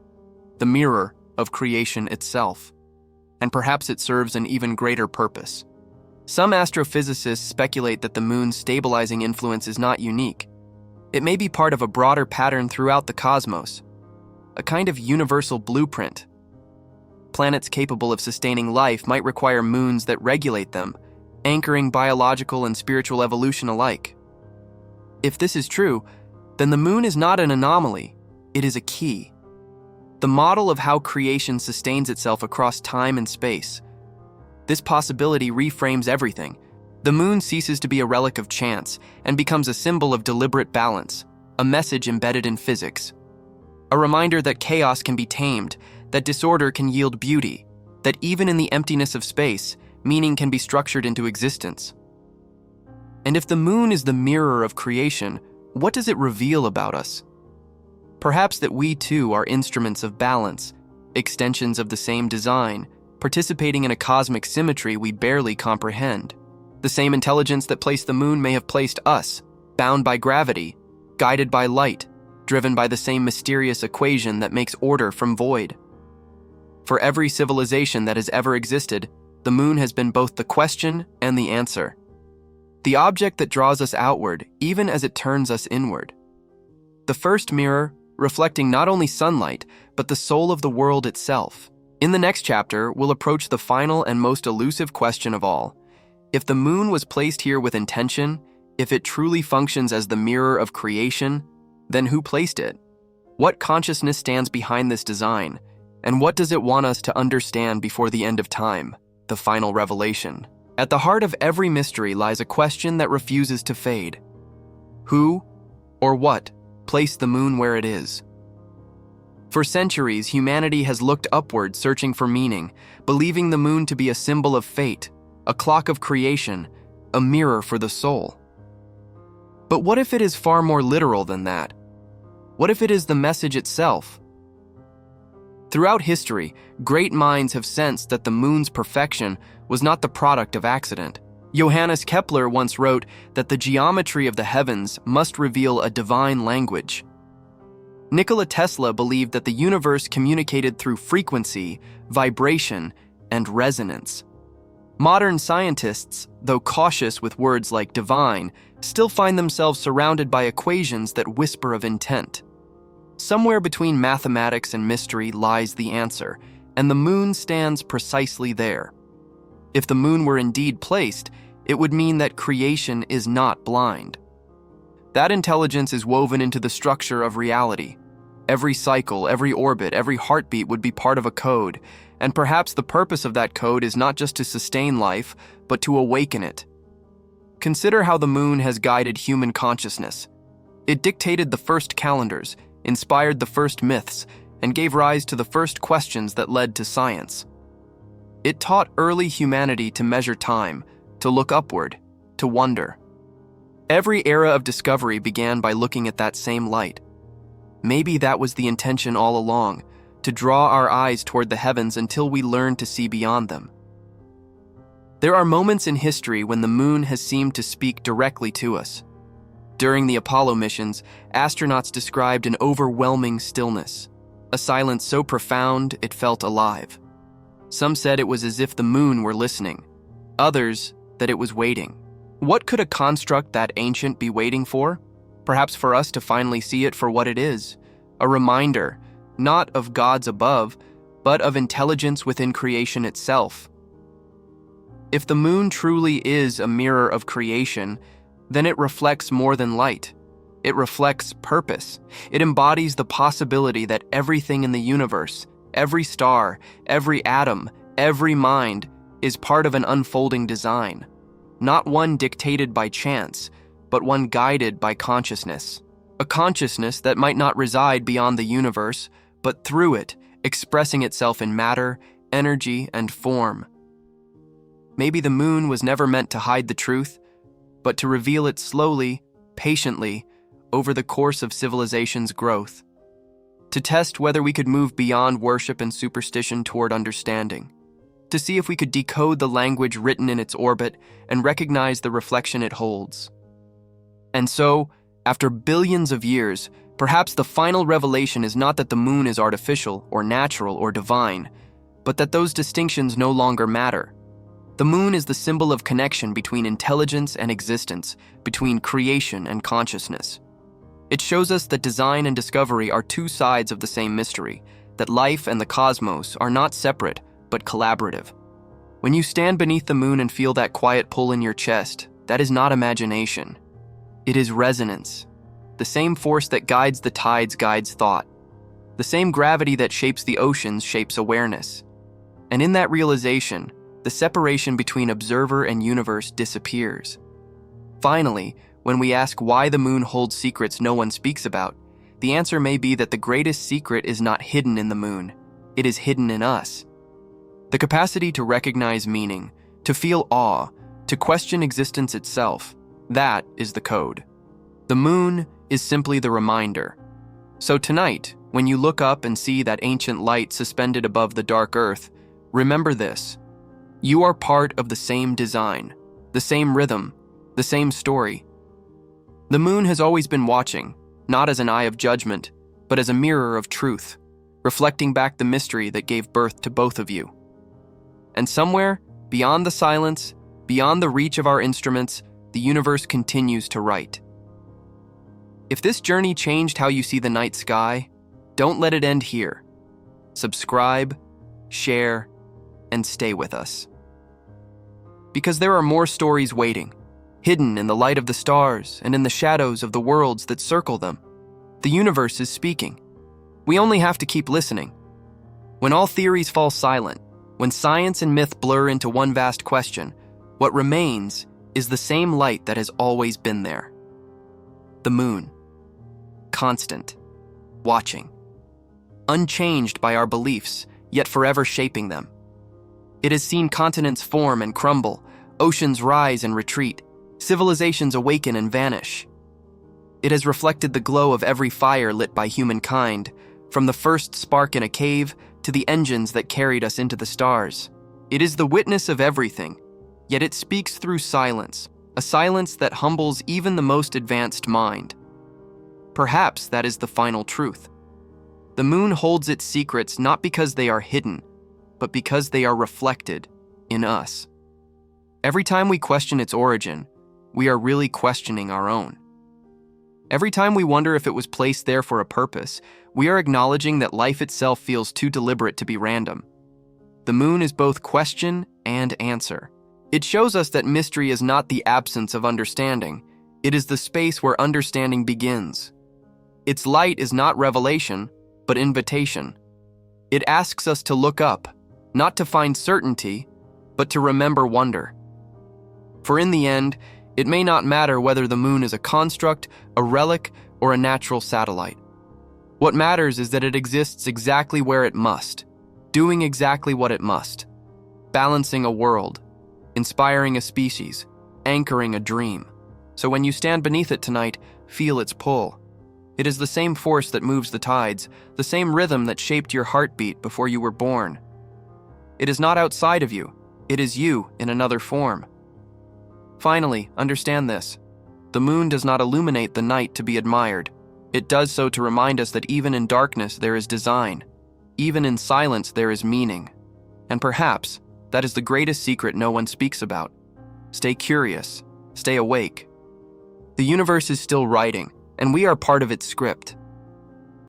the mirror of creation itself. And perhaps it serves an even greater purpose. Some astrophysicists speculate that the moon's stabilizing influence is not unique. It may be part of a broader pattern throughout the cosmos, a kind of universal blueprint. Planets capable of sustaining life might require moons that regulate them, anchoring biological and spiritual evolution alike. If this is true, then the moon is not an anomaly, it is a key. The model of how creation sustains itself across time and space. This possibility reframes everything. The moon ceases to be a relic of chance and becomes a symbol of deliberate balance, a message embedded in physics. A reminder that chaos can be tamed, that disorder can yield beauty, that even in the emptiness of space, meaning can be structured into existence. And if the moon is the mirror of creation, what does it reveal about us? Perhaps that we too are instruments of balance, extensions of the same design, participating in a cosmic symmetry we barely comprehend. The same intelligence that placed the moon may have placed us, bound by gravity, guided by light, driven by the same mysterious equation that makes order from void. For every civilization that has ever existed, the moon has been both the question and the answer. The object that draws us outward, even as it turns us inward. The first mirror, reflecting not only sunlight, but the soul of the world itself. In the next chapter, we'll approach the final and most elusive question of all. If the moon was placed here with intention, if it truly functions as the mirror of creation, then who placed it? What consciousness stands behind this design? And what does it want us to understand before the end of time, the final revelation? At the heart of every mystery lies a question that refuses to fade. Who, or what, placed the moon where it is? For centuries, humanity has looked upward searching for meaning, believing the moon to be a symbol of fate, a clock of creation, a mirror for the soul. But what if it is far more literal than that? What if it is the message itself? Throughout history, great minds have sensed that the moon's perfection was not the product of accident. Johannes Kepler once wrote that the geometry of the heavens must reveal a divine language. Nikola Tesla believed that the universe communicated through frequency, vibration, and resonance. Modern scientists, though cautious with words like divine, still find themselves surrounded by equations that whisper of intent. Somewhere between mathematics and mystery lies the answer, and the moon stands precisely there. If the moon were indeed placed, it would mean that creation is not blind. That intelligence is woven into the structure of reality. Every cycle, every orbit, every heartbeat would be part of a code, and perhaps the purpose of that code is not just to sustain life, but to awaken it. Consider how the moon has guided human consciousness. It dictated the first calendars, inspired the first myths, and gave rise to the first questions that led to science. It taught early humanity to measure time, to look upward, to wonder. Every era of discovery began by looking at that same light. Maybe that was the intention all along, to draw our eyes toward the heavens until we learn to see beyond them. There are moments in history when the moon has seemed to speak directly to us. During the Apollo missions, astronauts described an overwhelming stillness, a silence so profound it felt alive. Some said it was as if the moon were listening, others that it was waiting. What could a construct that ancient be waiting for? Perhaps for us to finally see it for what it is, a reminder, not of gods above, but of intelligence within creation itself. If the moon truly is a mirror of creation, then it reflects more than light. It reflects purpose. It embodies the possibility that everything in the universe, every star, every atom, every mind, is part of an unfolding design. Not one dictated by chance, but one guided by consciousness. A consciousness that might not reside beyond the universe, but through it, expressing itself in matter, energy, and form. Maybe the moon was never meant to hide the truth, but to reveal it slowly, patiently, over the course of civilization's growth. To test whether we could move beyond worship and superstition toward understanding. To see if we could decode the language written in its orbit and recognize the reflection it holds. And so, after billions of years, perhaps the final revelation is not that the moon is artificial or natural or divine, but that those distinctions no longer matter. The moon is the symbol of connection between intelligence and existence, between creation and consciousness. It shows us that design and discovery are two sides of the same mystery, that life and the cosmos are not separate, but collaborative. When you stand beneath the moon and feel that quiet pull in your chest, that is not imagination. It is resonance. The same force that guides the tides guides thought. The same gravity that shapes the oceans shapes awareness. And in that realization, the separation between observer and universe disappears. Finally, when we ask why the moon holds secrets no one speaks about, the answer may be that the greatest secret is not hidden in the moon. It is hidden in us. The capacity to recognize meaning, to feel awe, to question existence itself, that is the code. The moon is simply the reminder. So tonight, when you look up and see that ancient light suspended above the dark earth, remember this. You are part of the same design, the same rhythm, the same story. The moon has always been watching, not as an eye of judgment, but as a mirror of truth, reflecting back the mystery that gave birth to both of you. And somewhere, beyond the silence, beyond the reach of our instruments, the universe continues to write. If this journey changed how you see the night sky, don't let it end here. Subscribe, share, and stay with us. Because there are more stories waiting, hidden in the light of the stars and in the shadows of the worlds that circle them. The universe is speaking. We only have to keep listening. When all theories fall silent, when science and myth blur into one vast question, what remains is the same light that has always been there. The moon. Constant. Watching. Unchanged by our beliefs, yet forever shaping them. It has seen continents form and crumble, oceans rise and retreat, civilizations awaken and vanish. It has reflected the glow of every fire lit by humankind, from the first spark in a cave to the engines that carried us into the stars. It is the witness of everything, yet it speaks through silence, a silence that humbles even the most advanced mind. Perhaps that is the final truth. The moon holds its secrets not because they are hidden, but because they are reflected in us. Every time we question its origin, we are really questioning our own. Every time we wonder if it was placed there for a purpose, we are acknowledging that life itself feels too deliberate to be random. The moon is both question and answer. It shows us that mystery is not the absence of understanding. It is the space where understanding begins. Its light is not revelation, but invitation. It asks us to look up, not to find certainty, but to remember wonder. For in the end, it may not matter whether the moon is a construct, a relic, or a natural satellite. What matters is that it exists exactly where it must, doing exactly what it must, balancing a world, inspiring a species, anchoring a dream. So when you stand beneath it tonight, feel its pull. It is the same force that moves the tides, the same rhythm that shaped your heartbeat before you were born. It is not outside of you, it is you in another form. Finally, understand this. The moon does not illuminate the night to be admired. It does so to remind us that even in darkness there is design. Even in silence there is meaning. And perhaps that is the greatest secret no one speaks about. Stay curious. Stay awake. The universe is still writing, and we are part of its script.